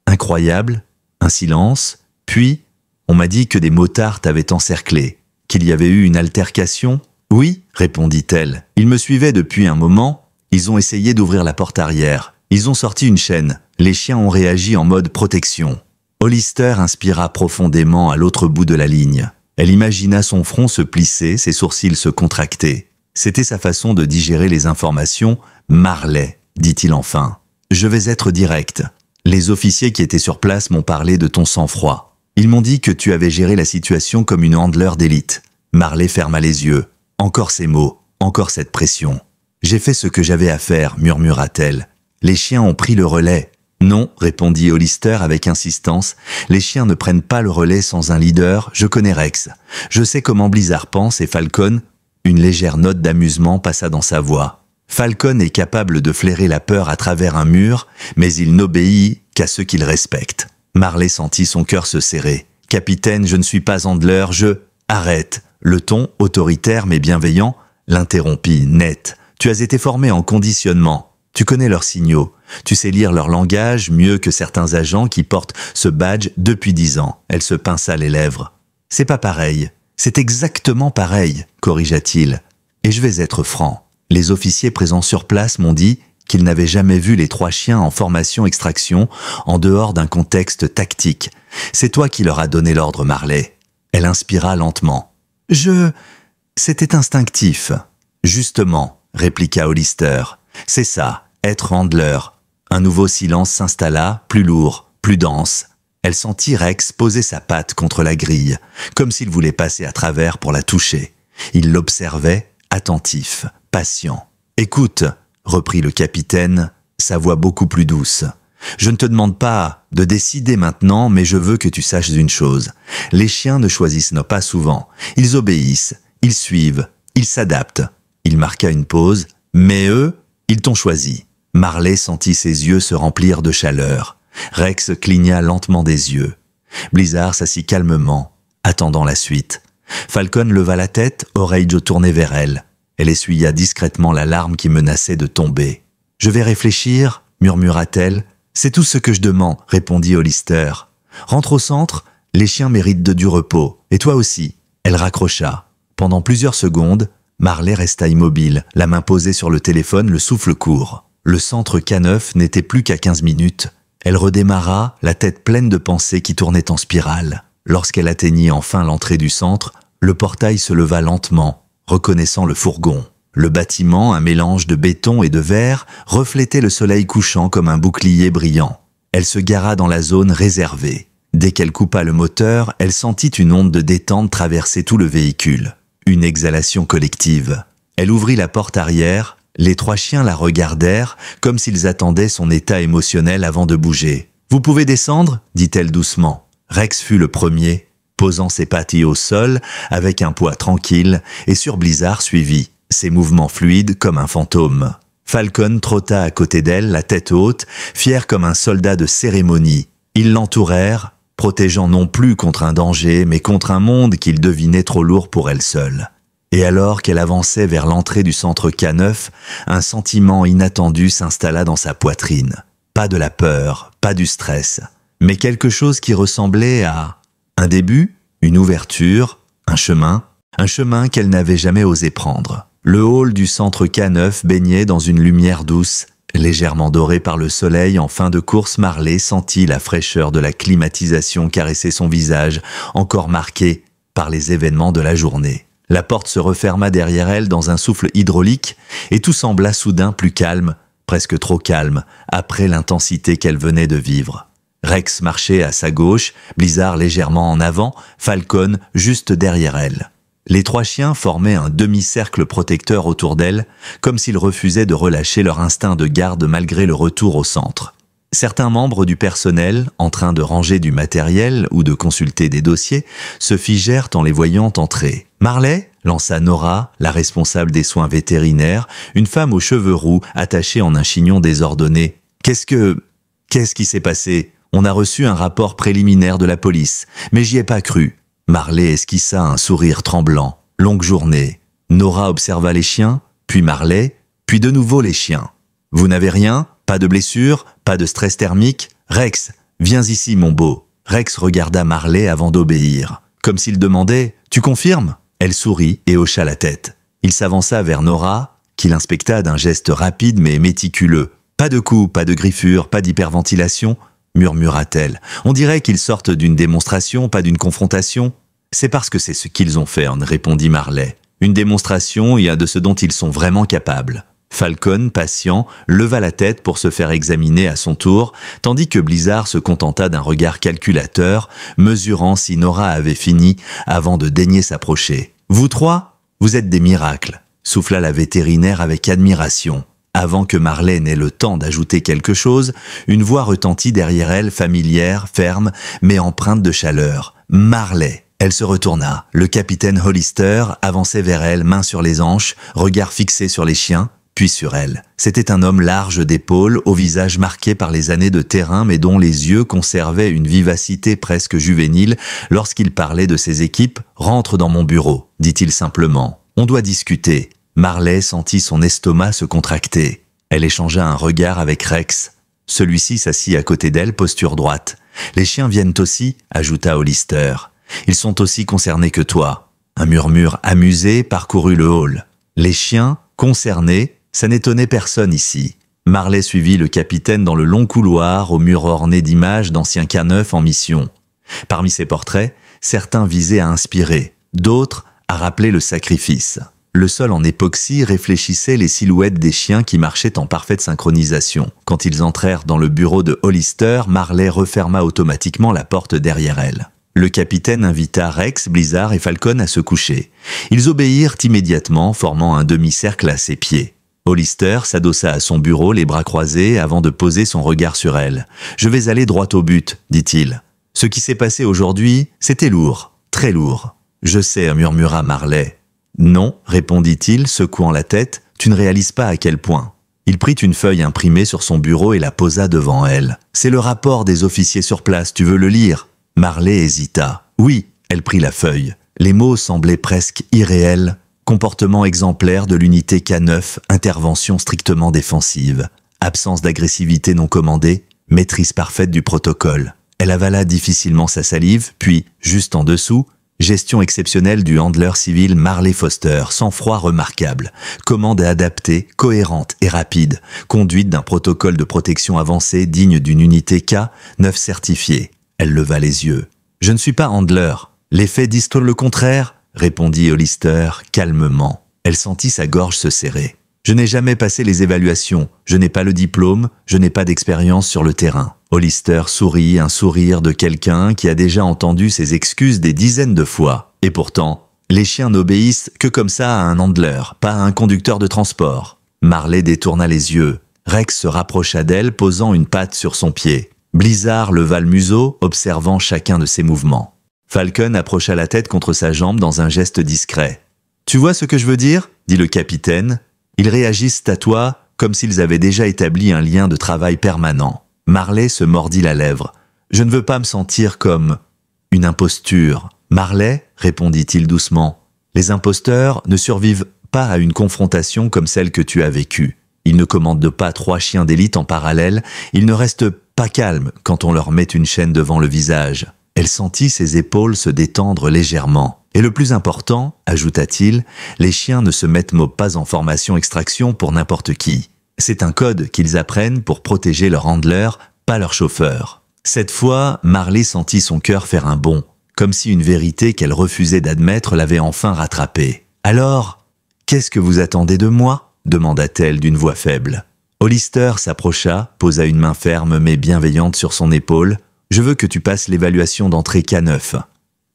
incroyables. » Un silence. Puis, on m'a dit que des motards t'avaient encerclé. Qu'il y avait eu une altercation. « Oui, » répondit-elle. « Ils me suivaient depuis un moment. Ils ont essayé d'ouvrir la porte arrière. Ils ont sorti une chaîne. Les chiens ont réagi en mode protection. » Hollister inspira profondément à l'autre bout de la ligne. Elle imagina son front se plisser, ses sourcils se contracter. C'était sa façon de digérer les informations. « Marley, » dit-il enfin. « Je vais être direct. Les officiers qui étaient sur place m'ont parlé de ton sang-froid. Ils m'ont dit que tu avais géré la situation comme une handler d'élite. » Marley ferma les yeux. Encore ces mots, encore cette pression. « J'ai fait ce que j'avais à faire, » murmura-t-elle. « Les chiens ont pris le relais. » « Non, » répondit Hollister avec insistance. « Les chiens ne prennent pas le relais sans un leader. Je connais Rex. Je sais comment Blizzard pense et Falcon. » Une légère note d'amusement passa dans sa voix. Falcon est capable de flairer la peur à travers un mur, mais il n'obéit qu'à ceux qu'il respecte. Marley sentit son cœur se serrer. « Capitaine, je ne suis pas handler, je... » « Arrête !» Le ton, autoritaire mais bienveillant, l'interrompit net. « Tu as été formé en conditionnement. Tu connais leurs signaux. Tu sais lire leur langage mieux que certains agents qui portent ce badge depuis 10 ans. » Elle se pinça les lèvres. « C'est pas pareil. C'est exactement pareil, » corrigea-t-il. « Et je vais être franc. Les officiers présents sur place m'ont dit qu'ils n'avaient jamais vu les 3 chiens en formation extraction en dehors d'un contexte tactique. C'est toi qui leur as donné l'ordre, Marley. » Elle inspira lentement. « C'était instinctif. »« Justement, » répliqua Hollister. « C'est ça, être handler. » Un nouveau silence s'installa, plus lourd, plus dense. Elle sentit Rex poser sa patte contre la grille, comme s'il voulait passer à travers pour la toucher. Il l'observait, attentif, patient. « Écoute, » reprit le capitaine, sa voix beaucoup plus douce. « Je ne te demande pas de décider maintenant, mais je veux que tu saches une chose. Les chiens ne choisissent pas souvent. Ils obéissent, ils suivent, ils s'adaptent. » Il marqua une pause. « Mais eux, ils t'ont choisi. » Marley sentit ses yeux se remplir de chaleur. Rex cligna lentement des yeux. Blizzard s'assit calmement, attendant la suite. Falcon leva la tête, oreille tournée vers elle. Elle essuya discrètement la larme qui menaçait de tomber. « Je vais réfléchir, » murmura-t-elle. « C'est tout ce que je demande, » répondit Hollister. « Rentre au centre, les chiens méritent du repos, et toi aussi. » Elle raccrocha. Pendant plusieurs secondes, Marley resta immobile, la main posée sur le téléphone, le souffle court. Le centre K9 n'était plus qu'à 15 minutes. Elle redémarra, la tête pleine de pensées qui tournaient en spirale. Lorsqu'elle atteignit enfin l'entrée du centre, le portail se leva lentement, reconnaissant le fourgon. Le bâtiment, un mélange de béton et de verre, reflétait le soleil couchant comme un bouclier brillant. Elle se gara dans la zone réservée. Dès qu'elle coupa le moteur, elle sentit une onde de détente traverser tout le véhicule. Une exhalation collective. Elle ouvrit la porte arrière. Les 3 chiens la regardèrent, comme s'ils attendaient son état émotionnel avant de bouger. « Vous pouvez descendre ?» dit-elle doucement. Rex fut le premier, posant ses patilles au sol avec un poids tranquille, et sur Blizzard suivit, ses mouvements fluides comme un fantôme. Falcon trotta à côté d'elle, la tête haute, fier comme un soldat de cérémonie. Ils l'entourèrent, protégeant non plus contre un danger, mais contre un monde qu'il devinait trop lourd pour elle seule. Et alors qu'elle avançait vers l'entrée du centre K9, un sentiment inattendu s'installa dans sa poitrine. Pas de la peur, pas du stress, mais quelque chose qui ressemblait à un début, une ouverture, un chemin qu'elle n'avait jamais osé prendre. Le hall du centre K9 baignait dans une lumière douce, légèrement dorée par le soleil. En fin de course, Marley sentit la fraîcheur de la climatisation caresser son visage, encore marqué par les événements de la journée. La porte se referma derrière elle dans un souffle hydraulique et tout sembla soudain plus calme, presque trop calme, après l'intensité qu'elle venait de vivre. Rex marchait à sa gauche, Blizzard légèrement en avant, Falcon juste derrière elle. Les 3 chiens formaient un demi-cercle protecteur autour d'elle, comme s'ils refusaient de relâcher leur instinct de garde malgré le retour au centre. Certains membres du personnel, en train de ranger du matériel ou de consulter des dossiers, se figèrent en les voyant entrer. « Marley ?» lança Nora, la responsable des soins vétérinaires, une femme aux cheveux roux attachée en un chignon désordonné. « Qu'est-ce qui s'est passé ? On a reçu un rapport préliminaire de la police, mais j'y ai pas cru. » Marley esquissa un sourire tremblant. Longue journée. Nora observa les chiens, puis Marley, puis de nouveau les chiens. « Vous n'avez rien ? Pas de blessure ? Pas de stress thermique ? Rex, viens ici, mon beau. » Rex regarda Marley avant d'obéir. Comme s'il demandait « Tu confirmes ?» Elle sourit et hocha la tête. Il s'avança vers Nora, qui l'inspecta d'un geste rapide mais méticuleux. « Pas de coups, pas de griffures, pas d'hyperventilation ?» murmura-t-elle. « On dirait qu'ils sortent d'une démonstration, pas d'une confrontation. »« C'est parce que c'est ce qu'ils ont fait, » répondit Marley. « Une démonstration, il y a de ce dont ils sont vraiment capables. » Falcon, patient, leva la tête pour se faire examiner à son tour, tandis que Blizzard se contenta d'un regard calculateur, mesurant si Nora avait fini avant de daigner s'approcher. « Vous 3, vous êtes des miracles », souffla la vétérinaire avec admiration. Avant que Marley n'ait le temps d'ajouter quelque chose, une voix retentit derrière elle, familière, ferme, mais empreinte de chaleur. « Marley !» Elle se retourna. Le capitaine Hollister avançait vers elle, main sur les hanches, regard fixé sur les chiens, puis sur elle. C'était un homme large d'épaules, au visage marqué par les années de terrain, mais dont les yeux conservaient une vivacité presque juvénile lorsqu'il parlait de ses équipes. « Rentre dans mon bureau », dit-il simplement. « On doit discuter. » Marley sentit son estomac se contracter. Elle échangea un regard avec Rex. Celui-ci s'assit à côté d'elle, posture droite. « Les chiens viennent aussi », ajouta Hollister. « Ils sont aussi concernés que toi. » Un murmure amusé parcourut le hall. Les chiens, concernés, ça n'étonnait personne ici. Marley suivit le capitaine dans le long couloir aux murs ornés d'images d'anciens K9 en mission. Parmi ces portraits, certains visaient à inspirer, d'autres à rappeler le sacrifice. Le sol en époxy réfléchissait les silhouettes des chiens qui marchaient en parfaite synchronisation. Quand ils entrèrent dans le bureau de Hollister, Marley referma automatiquement la porte derrière elle. Le capitaine invita Rex, Blizzard et Falcon à se coucher. Ils obéirent immédiatement, formant un demi-cercle à ses pieds. Hollister s'adossa à son bureau, les bras croisés, avant de poser son regard sur elle. « Je vais aller droit au but, dit-il. Ce qui s'est passé aujourd'hui, c'était lourd, très lourd. »« Je sais, » murmura Marley. « Non, répondit-il, secouant la tête, tu ne réalises pas à quel point. » Il prit une feuille imprimée sur son bureau et la posa devant elle. « C'est le rapport des officiers sur place, tu veux le lire ?» Marley hésita. « Oui », elle prit la feuille. Les mots semblaient presque irréels. Comportement exemplaire de l'unité K9, intervention strictement défensive. Absence d'agressivité non commandée, maîtrise parfaite du protocole. Elle avala difficilement sa salive, puis, juste en dessous, gestion exceptionnelle du handler civil Marley Foster, sang-froid remarquable, commande adaptée, cohérente et rapide, conduite d'un protocole de protection avancé digne d'une unité K9 certifiée. Elle leva les yeux. « Je ne suis pas handler. Les faits disent le contraire ?» répondit Hollister calmement. Elle sentit sa gorge se serrer. « Je n'ai jamais passé les évaluations. Je n'ai pas le diplôme. Je n'ai pas d'expérience sur le terrain. » Hollister sourit, un sourire de quelqu'un qui a déjà entendu ses excuses des dizaines de fois. Et pourtant, les chiens n'obéissent que comme ça à un handler, pas à un conducteur de transport. Marley détourna les yeux. Rex se rapprocha d'elle, posant une patte sur son pied. Blizzard leva le museau, observant chacun de ses mouvements. Falcon approcha la tête contre sa jambe dans un geste discret. « Tu vois ce que je veux dire ?» dit le capitaine. « Ils réagissent à toi comme s'ils avaient déjà établi un lien de travail permanent. » Marley se mordit la lèvre. « Je ne veux pas me sentir comme une imposture. »« Marley, répondit-il doucement, les imposteurs ne survivent pas à une confrontation comme celle que tu as vécue. Ils ne commandent pas 3 chiens d'élite en parallèle, ils ne restent pas calmes quand on leur met une chaîne devant le visage. » Elle sentit ses épaules se détendre légèrement. « Et le plus important, ajouta-t-il, les chiens ne se mettent pas en formation extraction pour n'importe qui. C'est un code qu'ils apprennent pour protéger leur handler, pas leur chauffeur. » Cette fois, Marley sentit son cœur faire un bond, comme si une vérité qu'elle refusait d'admettre l'avait enfin rattrapée. « Alors, qu'est-ce que vous attendez de moi ?» demanda-t-elle d'une voix faible. Hollister s'approcha, posa une main ferme mais bienveillante sur son épaule. « Je veux que tu passes l'évaluation d'entrée K9. »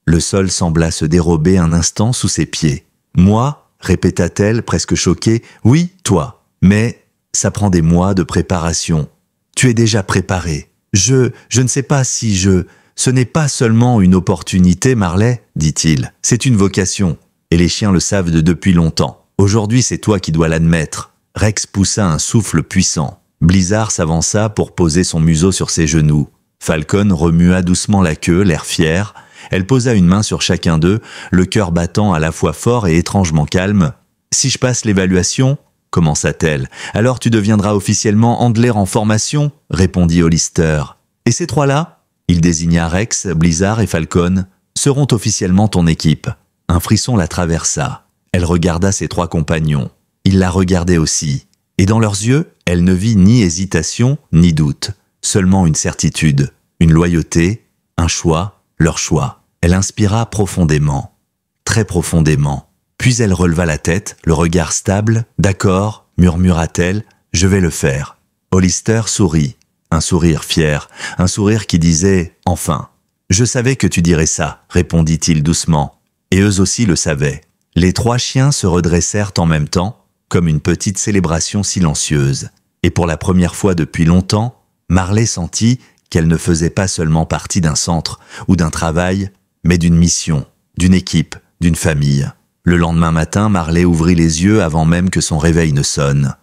Le sol sembla se dérober un instant sous ses pieds. « Moi ?» répéta-t-elle, presque choquée. « Oui, toi. Mais ça prend des mois de préparation. Tu es déjà préparé. Je ne sais pas si je... Ce n'est pas seulement une opportunité, Marley, dit-il. C'est une vocation. Et les chiens le savent depuis longtemps. Aujourd'hui, c'est toi qui dois l'admettre. » Rex poussa un souffle puissant. Blizzard s'avança pour poser son museau sur ses genoux. Falcon remua doucement la queue, l'air fier. Elle posa une main sur chacun d'eux, le cœur battant à la fois fort et étrangement calme. « Si je passe l'évaluation ?» commença-t-elle. « Alors tu deviendras officiellement handler en formation ?» répondit Hollister. « Et ces 3-là ?» Il désigna Rex, Blizzard et Falcon. « Seront officiellement ton équipe. » Un frisson la traversa. Elle regarda ses 3 compagnons. Ils la regardaient aussi. Et dans leurs yeux, elle ne vit ni hésitation, ni doute. Seulement une certitude, une loyauté, un choix, leur choix. Elle inspira profondément, très profondément. Puis elle releva la tête, le regard stable. « D'accord, » murmura-t-elle, « je vais le faire. » Hollister sourit, un sourire fier, un sourire qui disait « Enfin !»« Je savais que tu dirais ça », répondit-il doucement. Et eux aussi le savaient. Les 3 chiens se redressèrent en même temps, comme une petite célébration silencieuse. Et pour la première fois depuis longtemps, Marley sentit qu'elle ne faisait pas seulement partie d'un centre ou d'un travail, mais d'une mission, d'une équipe, d'une famille. Le lendemain matin, Marley ouvrit les yeux avant même que son réveil ne sonne.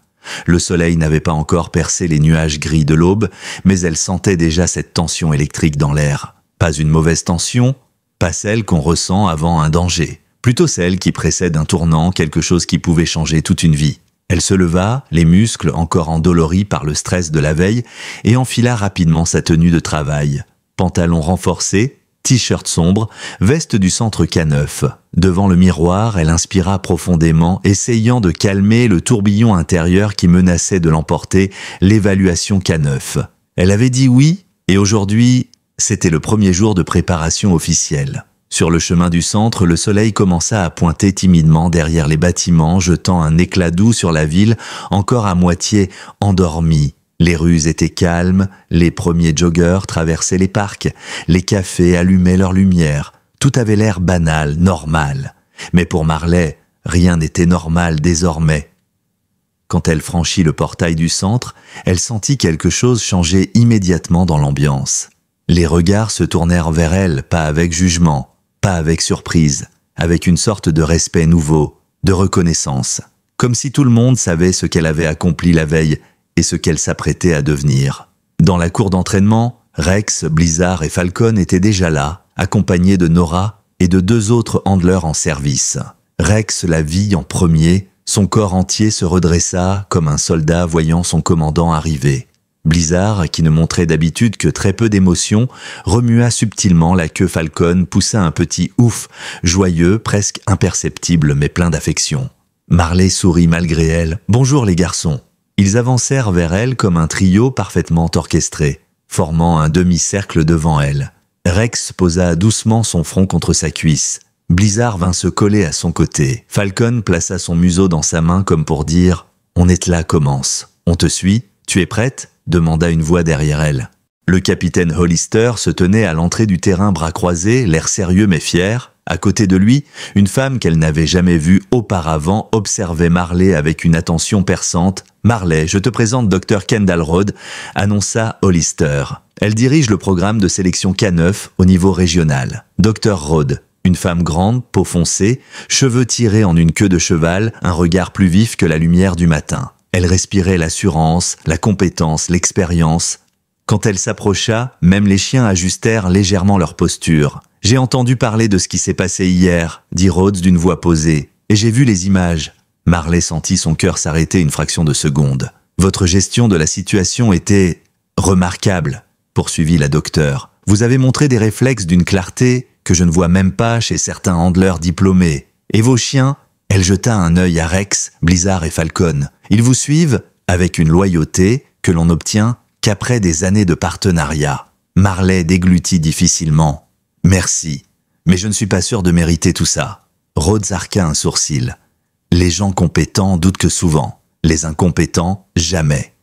Le soleil n'avait pas encore percé les nuages gris de l'aube, mais elle sentait déjà cette tension électrique dans l'air. Pas une mauvaise tension, pas celle qu'on ressent avant un danger, plutôt celle qui précède un tournant, quelque chose qui pouvait changer toute une vie. Elle se leva, les muscles encore endoloris par le stress de la veille, et enfila rapidement sa tenue de travail. Pantalon renforcé, t-shirt sombre, veste du centre K9. Devant le miroir, elle inspira profondément, essayant de calmer le tourbillon intérieur qui menaçait de l'emporter, l'évaluation K9. Elle avait dit oui, et aujourd'hui, c'était le premier jour de préparation officielle. Sur le chemin du centre, le soleil commença à pointer timidement derrière les bâtiments, jetant un éclat doux sur la ville, encore à moitié endormie. Les rues étaient calmes, les premiers joggeurs traversaient les parcs, les cafés allumaient leurs lumières. Tout avait l'air banal, normal. Mais pour Marley, rien n'était normal désormais. Quand elle franchit le portail du centre, elle sentit quelque chose changer immédiatement dans l'ambiance. Les regards se tournèrent vers elle, pas avec jugement, pas avec surprise, avec une sorte de respect nouveau, de reconnaissance, comme si tout le monde savait ce qu'elle avait accompli la veille et ce qu'elle s'apprêtait à devenir. Dans la cour d'entraînement, Rex, Blizzard et Falcon étaient déjà là, accompagnés de Nora et de 2 autres handlers en service. Rex la vit en premier, son corps entier se redressa comme un soldat voyant son commandant arriver. Blizzard, qui ne montrait d'habitude que très peu d'émotion, remua subtilement la queue. Falcon poussa un petit ouf, joyeux, presque imperceptible mais plein d'affection. Marley sourit malgré elle. « Bonjour les garçons !» Ils avancèrent vers elle comme un trio parfaitement orchestré, formant un demi-cercle devant elle. Rex posa doucement son front contre sa cuisse. Blizzard vint se coller à son côté. Falcon plaça son museau dans sa main comme pour dire « On est là, commence. On te suit? Tu es prête ?» demanda une voix derrière elle. Le capitaine Hollister se tenait à l'entrée du terrain, bras croisés, l'air sérieux mais fier. À côté de lui, une femme qu'elle n'avait jamais vue auparavant observait Marley avec une attention perçante. « Marley, je te présente Dr Kendall Rhodes », annonça Hollister. Elle dirige le programme de sélection K9 au niveau régional. Dr Rhodes, une femme grande, peau foncée, cheveux tirés en une queue de cheval, un regard plus vif que la lumière du matin. Elle respirait l'assurance, la compétence, l'expérience. Quand elle s'approcha, même les chiens ajustèrent légèrement leur posture. « J'ai entendu parler de ce qui s'est passé hier », dit Rhodes d'une voix posée, « et j'ai vu les images. » Marley sentit son cœur s'arrêter une fraction de seconde. « Votre gestion de la situation était remarquable », poursuivit la docteure. « Vous avez montré des réflexes d'une clarté que je ne vois même pas chez certains handlers diplômés. Et vos chiens ?» Elle jeta un œil à Rex, Blizzard et Falcon. « Ils vous suivent avec une loyauté que l'on n'obtient qu'après des années de partenariat. » Marley déglutit difficilement. « Merci, mais je ne suis pas sûr de mériter tout ça. » Rhodes arqua un sourcil. « Les gens compétents doutent que souvent. Les incompétents, jamais.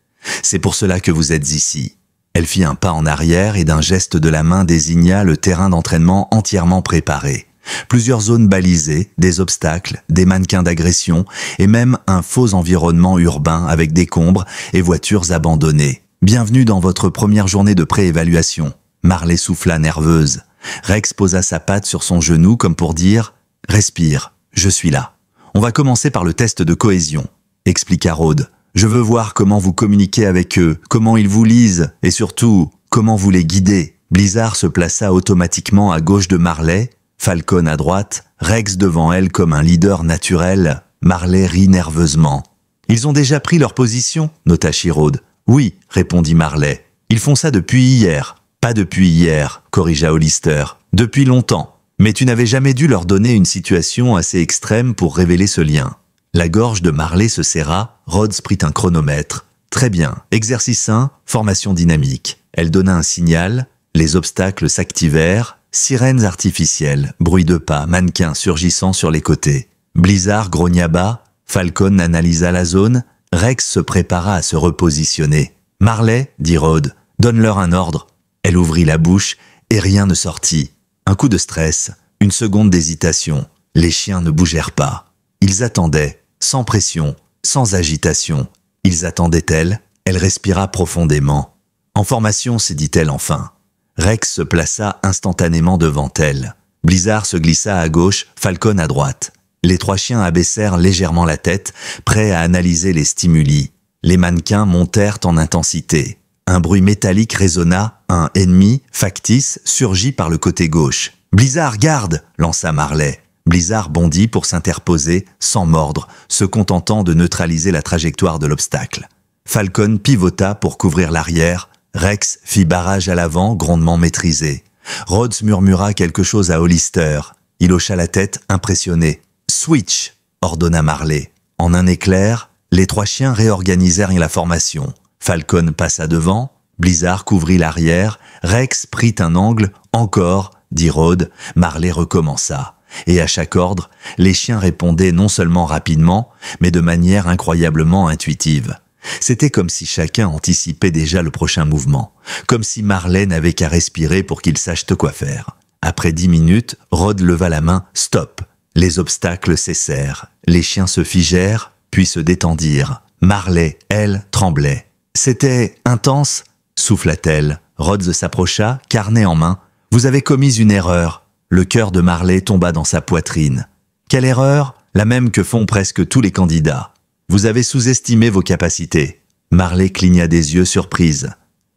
C'est pour cela que vous êtes ici. » Elle fit un pas en arrière et d'un geste de la main désigna le terrain d'entraînement entièrement préparé. Plusieurs zones balisées, des obstacles, des mannequins d'agression et même un faux environnement urbain avec décombres et voitures abandonnées. « Bienvenue dans votre première journée de préévaluation. » Marley souffla nerveuse. Rex posa sa patte sur son genou comme pour dire « Respire, je suis là. On va commencer par le test de cohésion », expliqua Rhodes. « Je veux voir comment vous communiquez avec eux, comment ils vous lisent et surtout, comment vous les guidez. » Blizzard se plaça automatiquement à gauche de Marley, Falcon à droite, Rex devant elle comme un leader naturel. Marley rit nerveusement. « Ils ont déjà pris leur position ?» nota Rhodes. « Oui, répondit Marley. Ils font ça depuis hier. »« Pas depuis hier, corrigea Hollister. Depuis longtemps. Mais tu n'avais jamais dû leur donner une situation assez extrême pour révéler ce lien. » La gorge de Marley se serra, Rhodes prit un chronomètre. « Très bien, exercice 1, formation dynamique. » Elle donna un signal, les obstacles s'activèrent, sirènes artificielles, bruit de pas, mannequins surgissant sur les côtés. Blizzard grogna bas, Falcon analysa la zone, Rex se prépara à se repositionner. « Marley, dit Rhodes, donne-leur un ordre. » Elle ouvrit la bouche et rien ne sortit. Un coup de stress, une seconde d'hésitation. Les chiens ne bougèrent pas. Ils attendaient, sans pression, sans agitation. Ils attendaient-elle? Elle respira profondément. « En formation, se dit-elle enfin. » Rex se plaça instantanément devant elle. Blizzard se glissa à gauche, Falcon à droite. Les 3 chiens abaissèrent légèrement la tête, prêts à analyser les stimuli. Les mannequins montèrent en intensité. Un bruit métallique résonna, un ennemi, factice, surgit par le côté gauche. « Blizzard, garde !» lança Marley. Blizzard bondit pour s'interposer, sans mordre, se contentant de neutraliser la trajectoire de l'obstacle. Falcon pivota pour couvrir l'arrière. Rex fit barrage à l'avant, grondement maîtrisé. Rhodes murmura quelque chose à Hollister. Il hocha la tête, impressionné. « Switch !» ordonna Marley. En un éclair, les 3 chiens réorganisèrent la formation. Falcon passa devant, Blizzard couvrit l'arrière, Rex prit un angle, encore, dit Rhodes, Marley recommença. Et à chaque ordre, les chiens répondaient non seulement rapidement, mais de manière incroyablement intuitive. C'était comme si chacun anticipait déjà le prochain mouvement, comme si Marley n'avait qu'à respirer pour qu'il sache de quoi faire. Après 10 minutes, Rod leva la main. Stop. Les obstacles cessèrent. Les chiens se figèrent, puis se détendirent. Marley, elle, tremblait. C'était intense, souffla-t-elle. Rhodes s'approcha, carnet en main. Vous avez commis une erreur. Le cœur de Marley tomba dans sa poitrine. Quelle erreur? La même que font presque tous les candidats. Vous avez sous-estimé vos capacités. Marley cligna des yeux surprise.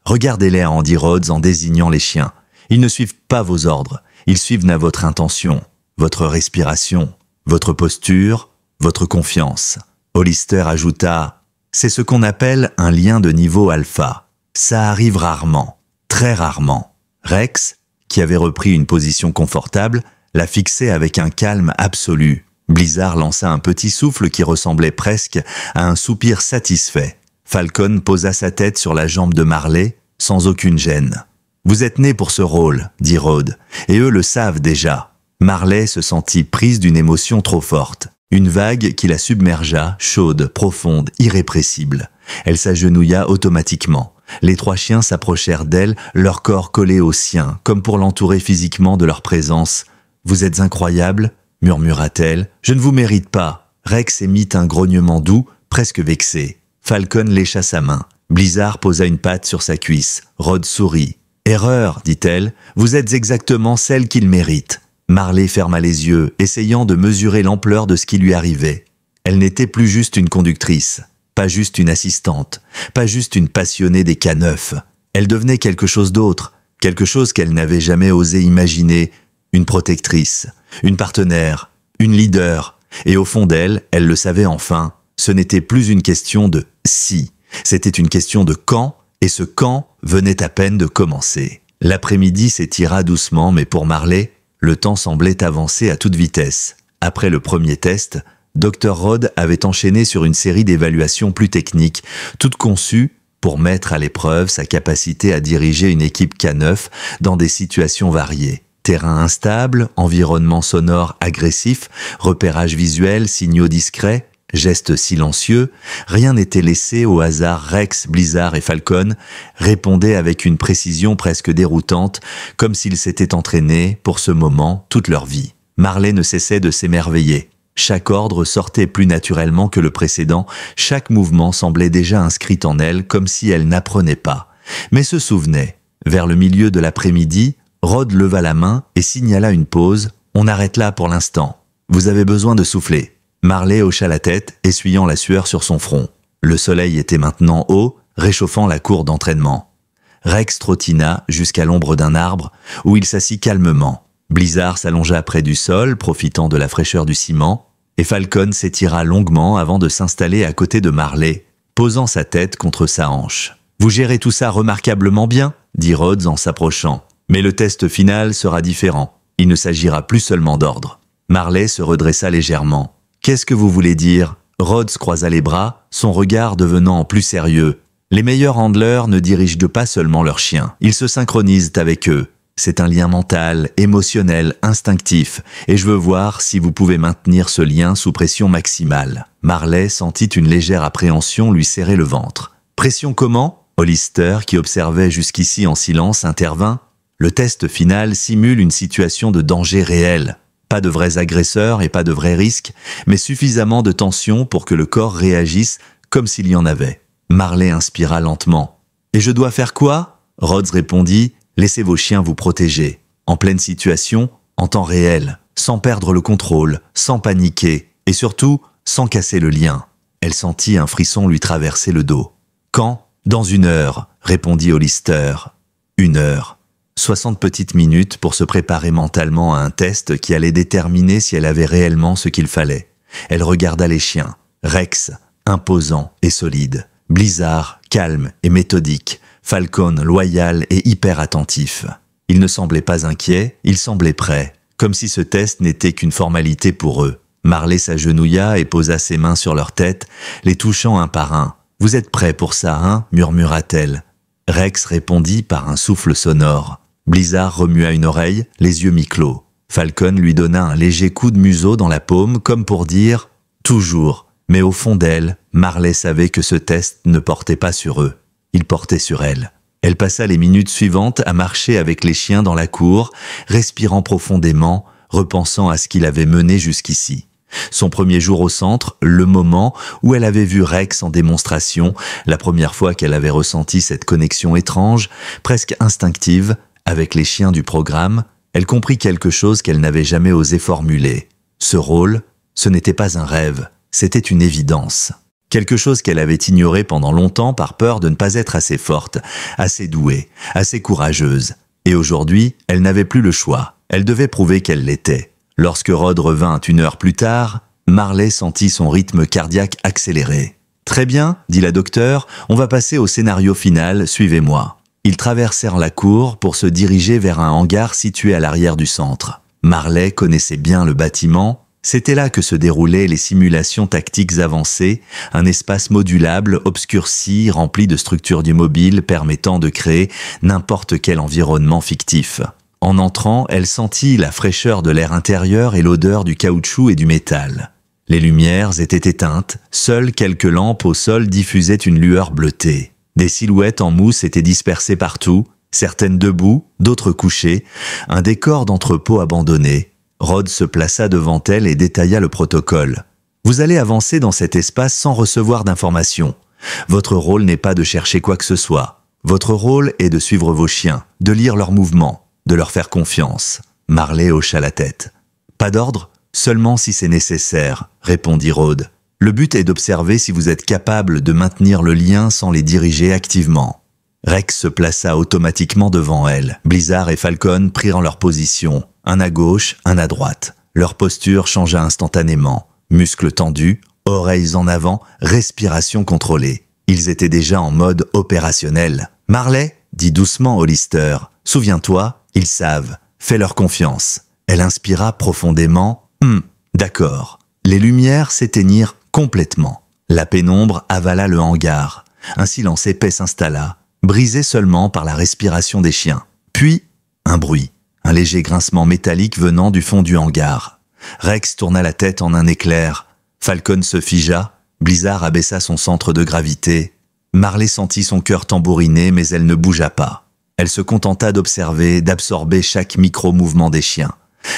Regardez-les, a dit Rhodes en désignant les chiens. Ils ne suivent pas vos ordres. Ils suivent votre intention, votre respiration, votre posture, votre confiance. Hollister ajouta « C'est ce qu'on appelle un lien de niveau alpha. Ça arrive rarement, très rarement. » Rex, qui avait repris une position confortable, la fixait avec un calme absolu. Blizzard lança un petit souffle qui ressemblait presque à un soupir satisfait. Falcon posa sa tête sur la jambe de Marley, sans aucune gêne. « Vous êtes né pour ce rôle, » dit Rhodes, « et eux le savent déjà. » Marley se sentit prise d'une émotion trop forte. Une vague qui la submergea, chaude, profonde, irrépressible. Elle s'agenouilla automatiquement. Les 3 chiens s'approchèrent d'elle, leur corps collé au sien, comme pour l'entourer physiquement de leur présence. « Vous êtes incroyable » murmura-t-elle. « Je ne vous mérite pas. » Rex émit un grognement doux, presque vexé. Falcon lécha sa main. Blizzard posa une patte sur sa cuisse. Rhodes sourit. « Erreur, dit-elle. Vous êtes exactement celle qu'il mérite. » Marley ferma les yeux, essayant de mesurer l'ampleur de ce qui lui arrivait. Elle n'était plus juste une conductrice, pas juste une assistante, pas juste une passionnée des K9. Elle devenait quelque chose d'autre, quelque chose qu'elle n'avait jamais osé imaginer, une protectrice, une partenaire, une leader. Et au fond d'elle, elle le savait enfin, ce n'était plus une question de « si », c'était une question de « quand », et ce « quand » venait à peine de commencer. L'après-midi s'étira doucement, mais pour Marley, le temps semblait avancer à toute vitesse. Après le premier test, Dr. Rhodes avait enchaîné sur une série d'évaluations plus techniques, toutes conçues pour mettre à l'épreuve sa capacité à diriger une équipe K9 dans des situations variées. Terrain instable, environnement sonore agressif, repérage visuel, signaux discrets, gestes silencieux, rien n'était laissé au hasard. Rex, Blizzard et Falcon répondaient avec une précision presque déroutante, comme s'ils s'étaient entraînés pour ce moment toute leur vie. Marley ne cessait de s'émerveiller. Chaque ordre sortait plus naturellement que le précédent, chaque mouvement semblait déjà inscrit en elle comme si elle n'apprenait pas, mais se souvenait. Vers le milieu de l'après-midi, Rhodes leva la main et signala une pause. « On arrête là pour l'instant. Vous avez besoin de souffler. » Marley hocha la tête, essuyant la sueur sur son front. Le soleil était maintenant haut, réchauffant la cour d'entraînement. Rex trottina jusqu'à l'ombre d'un arbre, où il s'assit calmement. Blizzard s'allongea près du sol, profitant de la fraîcheur du ciment, et Falcon s'étira longuement avant de s'installer à côté de Marley, posant sa tête contre sa hanche. « Vous gérez tout ça remarquablement bien » dit Rhodes en s'approchant. « Mais le test final sera différent. Il ne s'agira plus seulement d'ordre. » Marley se redressa légèrement. « Qu'est-ce que vous voulez dire ?» Rhodes croisa les bras, son regard devenant plus sérieux. « Les meilleurs handlers ne dirigent pas seulement leurs chiens. Ils se synchronisent avec eux. C'est un lien mental, émotionnel, instinctif, et je veux voir si vous pouvez maintenir ce lien sous pression maximale. » Marley sentit une légère appréhension lui serrer le ventre. « Pression comment ?» Hollister, qui observait jusqu'ici en silence, intervint. « Le test final simule une situation de danger réel. Pas de vrais agresseurs et pas de vrais risques, mais suffisamment de tension pour que le corps réagisse comme s'il y en avait. » Marley inspira lentement. « Et je dois faire quoi ?» Rhodes répondit. « Laissez vos chiens vous protéger. En pleine situation, en temps réel, sans perdre le contrôle, sans paniquer, et surtout, sans casser le lien. » Elle sentit un frisson lui traverser le dos. « Quand ? » « Dans 1 heure, » répondit Hollister. 1 heure. 60 petites minutes pour se préparer mentalement à un test qui allait déterminer si elle avait réellement ce qu'il fallait. Elle regarda les chiens. Rex, imposant et solide. Blizzard, calme et méthodique. Falcon, loyal et hyper attentif. Ils ne semblaient pas inquiets, ils semblaient prêts, comme si ce test n'était qu'une formalité pour eux. Marley s'agenouilla et posa ses mains sur leur tête, les touchant un par un. « Vous êtes prêts pour ça, hein ?» murmura-t-elle. Rex répondit par un souffle sonore. Blizzard remua une oreille, les yeux mi-clos. Falcon lui donna un léger coup de museau dans la paume, comme pour dire « Toujours ». Mais au fond d'elle, Marley savait que ce test ne portait pas sur eux, il portait sur elle. Elle passa les minutes suivantes à marcher avec les chiens dans la cour, respirant profondément, repensant à ce qui l'avait menée jusqu'ici. Son premier jour au centre, le moment où elle avait vu Rex en démonstration, la première fois qu'elle avait ressenti cette connexion étrange, presque instinctive, avec les chiens du programme, elle comprit quelque chose qu'elle n'avait jamais osé formuler. Ce rôle, ce n'était pas un rêve, c'était une évidence. Quelque chose qu'elle avait ignoré pendant longtemps par peur de ne pas être assez forte, assez douée, assez courageuse. Et aujourd'hui, elle n'avait plus le choix. Elle devait prouver qu'elle l'était. Lorsque Rod revint 1 heure plus tard, Marley sentit son rythme cardiaque accéléré. « Très bien, dit la docteure, on va passer au scénario final, suivez-moi. » Ils traversèrent la cour pour se diriger vers un hangar situé à l'arrière du centre. Marley connaissait bien le bâtiment. C'était là que se déroulaient les simulations tactiques avancées, un espace modulable, obscurci, rempli de structures du mobile permettant de créer n'importe quel environnement fictif. En entrant, elle sentit la fraîcheur de l'air intérieur et l'odeur du caoutchouc et du métal. Les lumières étaient éteintes, seules quelques lampes au sol diffusaient une lueur bleutée. Des silhouettes en mousse étaient dispersées partout, certaines debout, d'autres couchées, un décor d'entrepôt abandonné. Rod se plaça devant elle et détailla le protocole. « Vous allez avancer dans cet espace sans recevoir d'informations. Votre rôle n'est pas de chercher quoi que ce soit. Votre rôle est de suivre vos chiens, de lire leurs mouvements, de leur faire confiance. » Marley hocha la tête. « Pas d'ordre ? Seulement si c'est nécessaire, » répondit Rod. « Le but est d'observer si vous êtes capable de maintenir le lien sans les diriger activement. » Rex se plaça automatiquement devant elle. Blizzard et Falcon prirent leur position, un à gauche, un à droite. Leur posture changea instantanément. Muscles tendus, oreilles en avant, respiration contrôlée. Ils étaient déjà en mode opérationnel. « Marley, dit doucement Hollister, souviens-toi, ils savent. Fais-leur confiance. » Elle inspira profondément. « D'accord. » Les lumières s'éteignirent complètement. La pénombre avala le hangar. Un silence épais s'installa, brisé seulement par la respiration des chiens. Puis, un bruit, un léger grincement métallique venant du fond du hangar. Rex tourna la tête en un éclair. Falcon se figea. Blizzard abaissa son centre de gravité. Marley sentit son cœur tambouriner, mais elle ne bougea pas. Elle se contenta d'observer, d'absorber chaque micro-mouvement des chiens.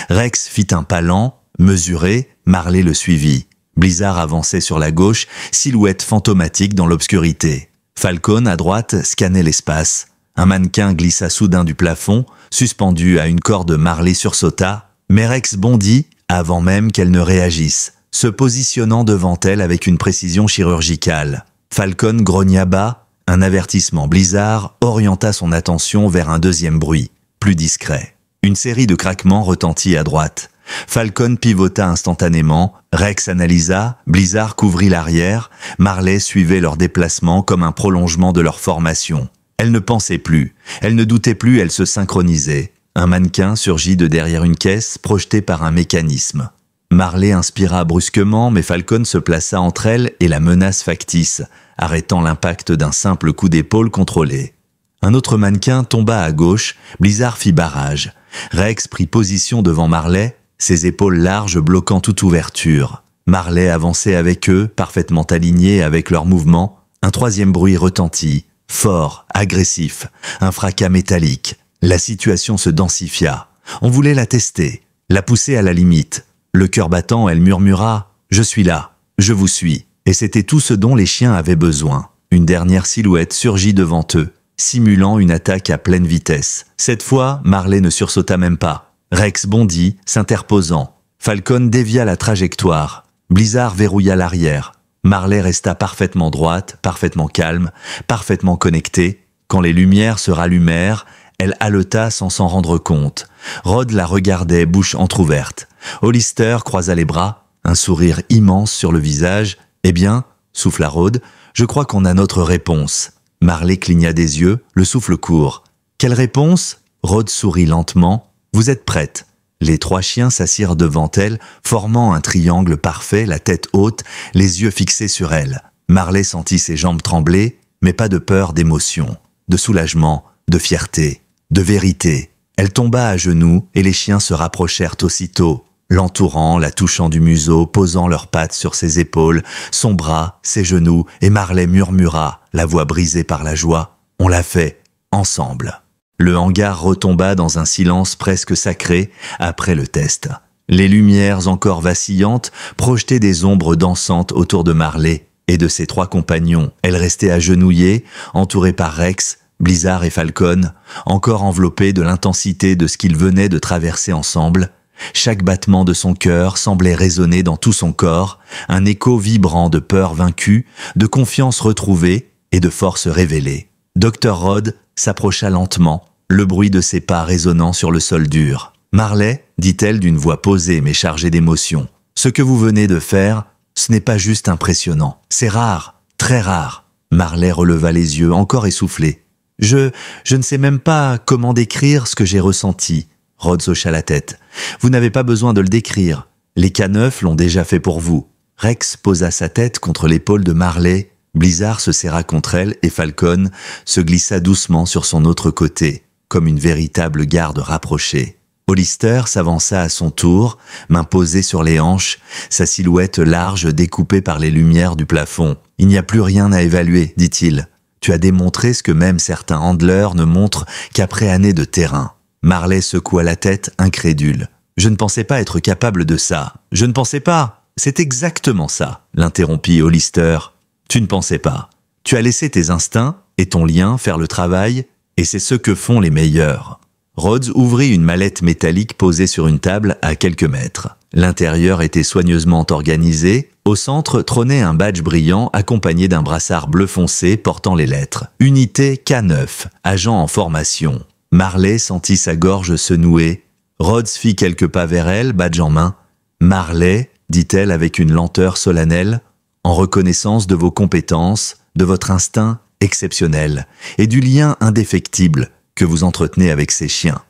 Rex fit un pas lent, mesuré, Marley le suivit. Blizzard avançait sur la gauche, silhouette fantomatique dans l'obscurité. Falcon, à droite, scannait l'espace. Un mannequin glissa soudain du plafond, suspendu à une corde. Marley sursauta, mais Rex bondit avant même qu'elle ne réagisse, se positionnant devant elle avec une précision chirurgicale. Falcon grogna bas, un avertissement. Blizzard orienta son attention vers un deuxième bruit, plus discret. Une série de craquements retentit à droite. Falcon pivota instantanément, Rex analysa, Blizzard couvrit l'arrière, Marley suivait leur déplacement comme un prolongement de leur formation. Elle ne pensait plus, elle ne doutait plus, elle se synchronisait. Un mannequin surgit de derrière une caisse, projeté par un mécanisme. Marley inspira brusquement, mais Falcon se plaça entre elle et la menace factice, arrêtant l'impact d'un simple coup d'épaule contrôlé. Un autre mannequin tomba à gauche, Blizzard fit barrage. Rex prit position devant Marley, ses épaules larges bloquant toute ouverture. Marley avançait avec eux, parfaitement alignés avec leurs mouvements. Un troisième bruit retentit, fort, agressif, un fracas métallique. La situation se densifia. On voulait la tester, la pousser à la limite. Le cœur battant, elle murmura « Je suis là, je vous suis ». Et c'était tout ce dont les chiens avaient besoin. Une dernière silhouette surgit devant eux, simulant une attaque à pleine vitesse. Cette fois, Marley ne sursauta même pas. Rex bondit, s'interposant. Falcon dévia la trajectoire. Blizzard verrouilla l'arrière. Marley resta parfaitement droite, parfaitement calme, parfaitement connectée. Quand les lumières se rallumèrent, elle haleta sans s'en rendre compte. Rod la regardait, bouche entr'ouverte. Hollister croisa les bras, un sourire immense sur le visage. « Eh bien, » souffla Rod, « je crois qu'on a notre réponse. » Marley cligna des yeux, le souffle court. « Quelle réponse ?» Rod sourit lentement. « Vous êtes prête ?» Les trois chiens s'assirent devant elle, formant un triangle parfait, la tête haute, les yeux fixés sur elle. Marley sentit ses jambes trembler, mais pas de peur, d'émotion, de soulagement, de fierté, de vérité. Elle tomba à genoux et les chiens se rapprochèrent aussitôt. l'entourant, la touchant du museau, posant leurs pattes sur ses épaules, son bras, ses genoux, et Marley murmura, la voix brisée par la joie, « On l'a fait, ensemble ». Le hangar retomba dans un silence presque sacré après le test. Les lumières encore vacillantes projetaient des ombres dansantes autour de Marley et de ses 3 compagnons. Elle restait agenouillée, entourée par Rex, Blizzard et Falcon, encore enveloppée de l'intensité de ce qu'ils venaient de traverser ensemble. Chaque battement de son cœur semblait résonner dans tout son corps, un écho vibrant de peur vaincue, de confiance retrouvée et de force révélée. Dr. Rod s'approcha lentement, le bruit de ses pas résonnant sur le sol dur. « Marley, dit-elle d'une voix posée mais chargée d'émotion, ce que vous venez de faire, ce n'est pas juste impressionnant, c'est rare, très rare. » Marley releva les yeux, encore essoufflée. « Je ne sais même pas comment décrire ce que j'ai ressenti. » Rod hocha la tête. « Vous n'avez pas besoin de le décrire. Les K9 l'ont déjà fait pour vous. » Rex posa sa tête contre l'épaule de Marley. Blizzard se serra contre elle et Falcon se glissa doucement sur son autre côté, comme une véritable garde rapprochée. Hollister s'avança à son tour, main posée sur les hanches, sa silhouette large découpée par les lumières du plafond. « Il n'y a plus rien à évaluer, dit-il. Tu as démontré ce que même certains handlers ne montrent qu'après années de terrain. » Marley secoua la tête, incrédule. « Je ne pensais pas être capable de ça. Je ne pensais pas. C'est exactement ça, » l'interrompit Hollister. « Tu ne pensais pas. Tu as laissé tes instincts et ton lien faire le travail, et c'est ce que font les meilleurs. » Rhodes ouvrit une mallette métallique posée sur une table à quelques mètres. L'intérieur était soigneusement organisé. Au centre trônait un badge brillant accompagné d'un brassard bleu foncé portant les lettres. Unité K9, agent en formation. Marley sentit sa gorge se nouer. Rhodes fit quelques pas vers elle, badge en main. « Marley, dit-elle avec une lenteur solennelle, en reconnaissance de vos compétences, de votre instinct exceptionnel et du lien indéfectible que vous entretenez avec ces chiens.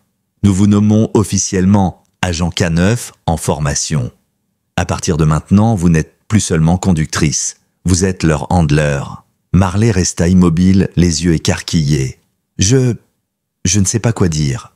Nous vous nommons officiellement agent K9 en formation. À partir de maintenant, vous n'êtes plus seulement conductrice, vous êtes leur handler. » Marley resta immobile, les yeux écarquillés. « Je ne sais pas quoi dire. »«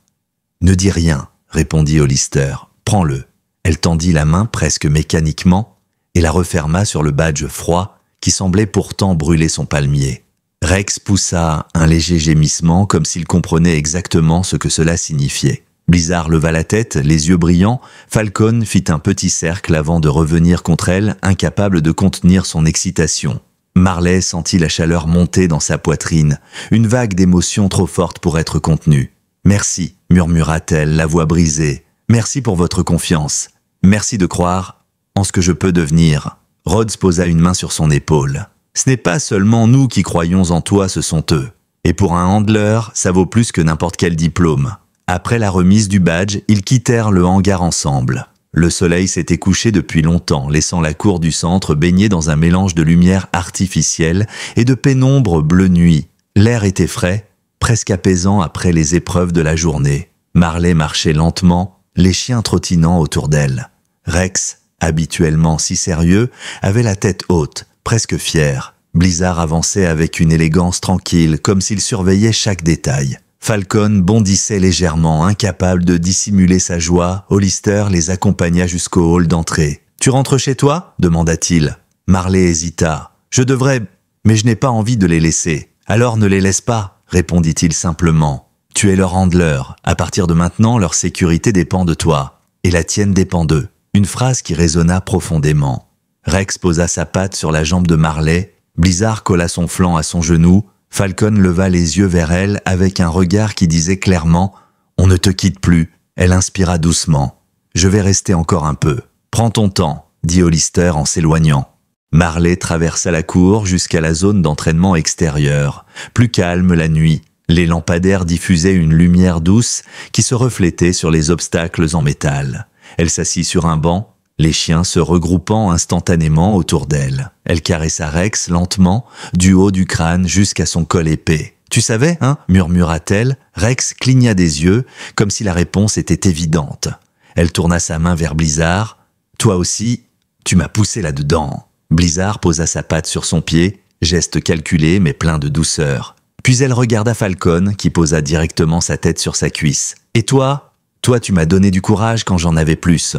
Ne dis rien, » répondit Hollister. « Prends-le. » Elle tendit la main presque mécaniquement et la referma sur le badge froid qui semblait pourtant brûler son palmier. Rex poussa un léger gémissement comme s'il comprenait exactement ce que cela signifiait. Blizzard leva la tête, les yeux brillants. Falcon fit un petit cercle avant de revenir contre elle, incapable de contenir son excitation. Marley sentit la chaleur monter dans sa poitrine, une vague d'émotion trop forte pour être contenue. « Merci, » murmura-t-elle, la voix brisée. « Merci pour votre confiance. Merci de croire en ce que je peux devenir. » Rhodes posa une main sur son épaule. « Ce n'est pas seulement nous qui croyons en toi, ce sont eux. Et pour un handler, ça vaut plus que n'importe quel diplôme. » Après la remise du badge, ils quittèrent le hangar ensemble. Le soleil s'était couché depuis longtemps, laissant la cour du centre baignée dans un mélange de lumière artificielle et de pénombre bleu nuit. L'air était frais, presque apaisant après les épreuves de la journée. Marley marchait lentement, les chiens trottinant autour d'elle. Rex, habituellement si sérieux, avait la tête haute, presque fier. Blizzard avançait avec une élégance tranquille, comme s'il surveillait chaque détail. Falcon bondissait légèrement, incapable de dissimuler sa joie. Hollister les accompagna jusqu'au hall d'entrée. « Tu rentres chez toi ?» demanda-t-il. Marley hésita. « Je devrais, mais je n'ai pas envie de les laisser. »« Alors ne les laisse pas, » répondit-il simplement. « Tu es leur handler. À partir de maintenant, leur sécurité dépend de toi. Et la tienne dépend d'eux. » Une phrase qui résonna profondément. Rex posa sa patte sur la jambe de Marley. Blizzard colla son flanc à son genou. Falcon leva les yeux vers elle avec un regard qui disait clairement « On ne te quitte plus ». Elle inspira doucement. « Je vais rester encore un peu. Prends ton temps », dit Hollister en s'éloignant. Marley traversa la cour jusqu'à la zone d'entraînement extérieure. Plus calme la nuit. Les lampadaires diffusaient une lumière douce qui se reflétait sur les obstacles en métal. Elle s'assit sur un banc, les chiens se regroupant instantanément autour d'elle. Elle caressa Rex lentement, du haut du crâne jusqu'à son col épais. « Tu savais, hein ?» murmura-t-elle. Rex cligna des yeux, comme si la réponse était évidente. Elle tourna sa main vers Blizzard. « Toi aussi, tu m'as poussé là-dedans. » Blizzard posa sa patte sur son pied, geste calculé mais plein de douceur. Puis elle regarda Falcon, qui posa directement sa tête sur sa cuisse. « Et toi ? Toi, tu m'as donné du courage quand j'en avais plus. »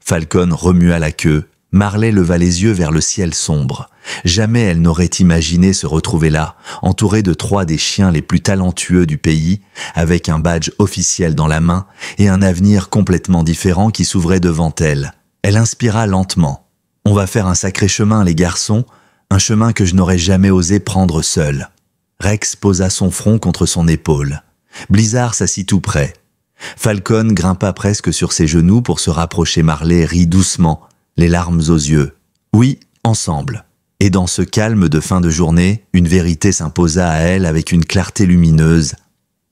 Falcon remua la queue. Marley leva les yeux vers le ciel sombre. Jamais elle n'aurait imaginé se retrouver là, entourée de 3 des chiens les plus talentueux du pays, avec un badge officiel dans la main et un avenir complètement différent qui s'ouvrait devant elle. Elle inspira lentement. « On va faire un sacré chemin, les garçons, un chemin que je n'aurais jamais osé prendre seul. » Rex posa son front contre son épaule. Blizzard s'assit tout près. Falcon grimpa presque sur ses genoux pour se rapprocher. Marley rit doucement, les larmes aux yeux. Oui, ensemble. Et dans ce calme de fin de journée, une vérité s'imposa à elle avec une clarté lumineuse.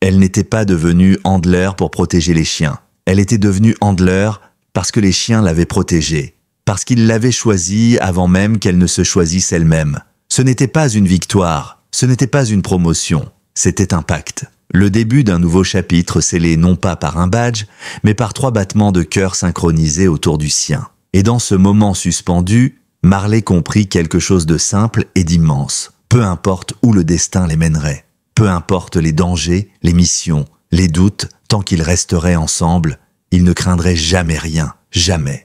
Elle n'était pas devenue handler pour protéger les chiens. Elle était devenue handler parce que les chiens l'avaient protégée. Parce qu'ils l'avaient choisie avant même qu'elle ne se choisisse elle-même. Ce n'était pas une victoire, ce n'était pas une promotion, c'était un pacte. Le début d'un nouveau chapitre scellé non pas par un badge, mais par 3 battements de cœur synchronisés autour du sien. Et dans ce moment suspendu, Marley comprit quelque chose de simple et d'immense. Peu importe où le destin les mènerait. Peu importe les dangers, les missions, les doutes, tant qu'ils resteraient ensemble, ils ne craindraient jamais rien, jamais.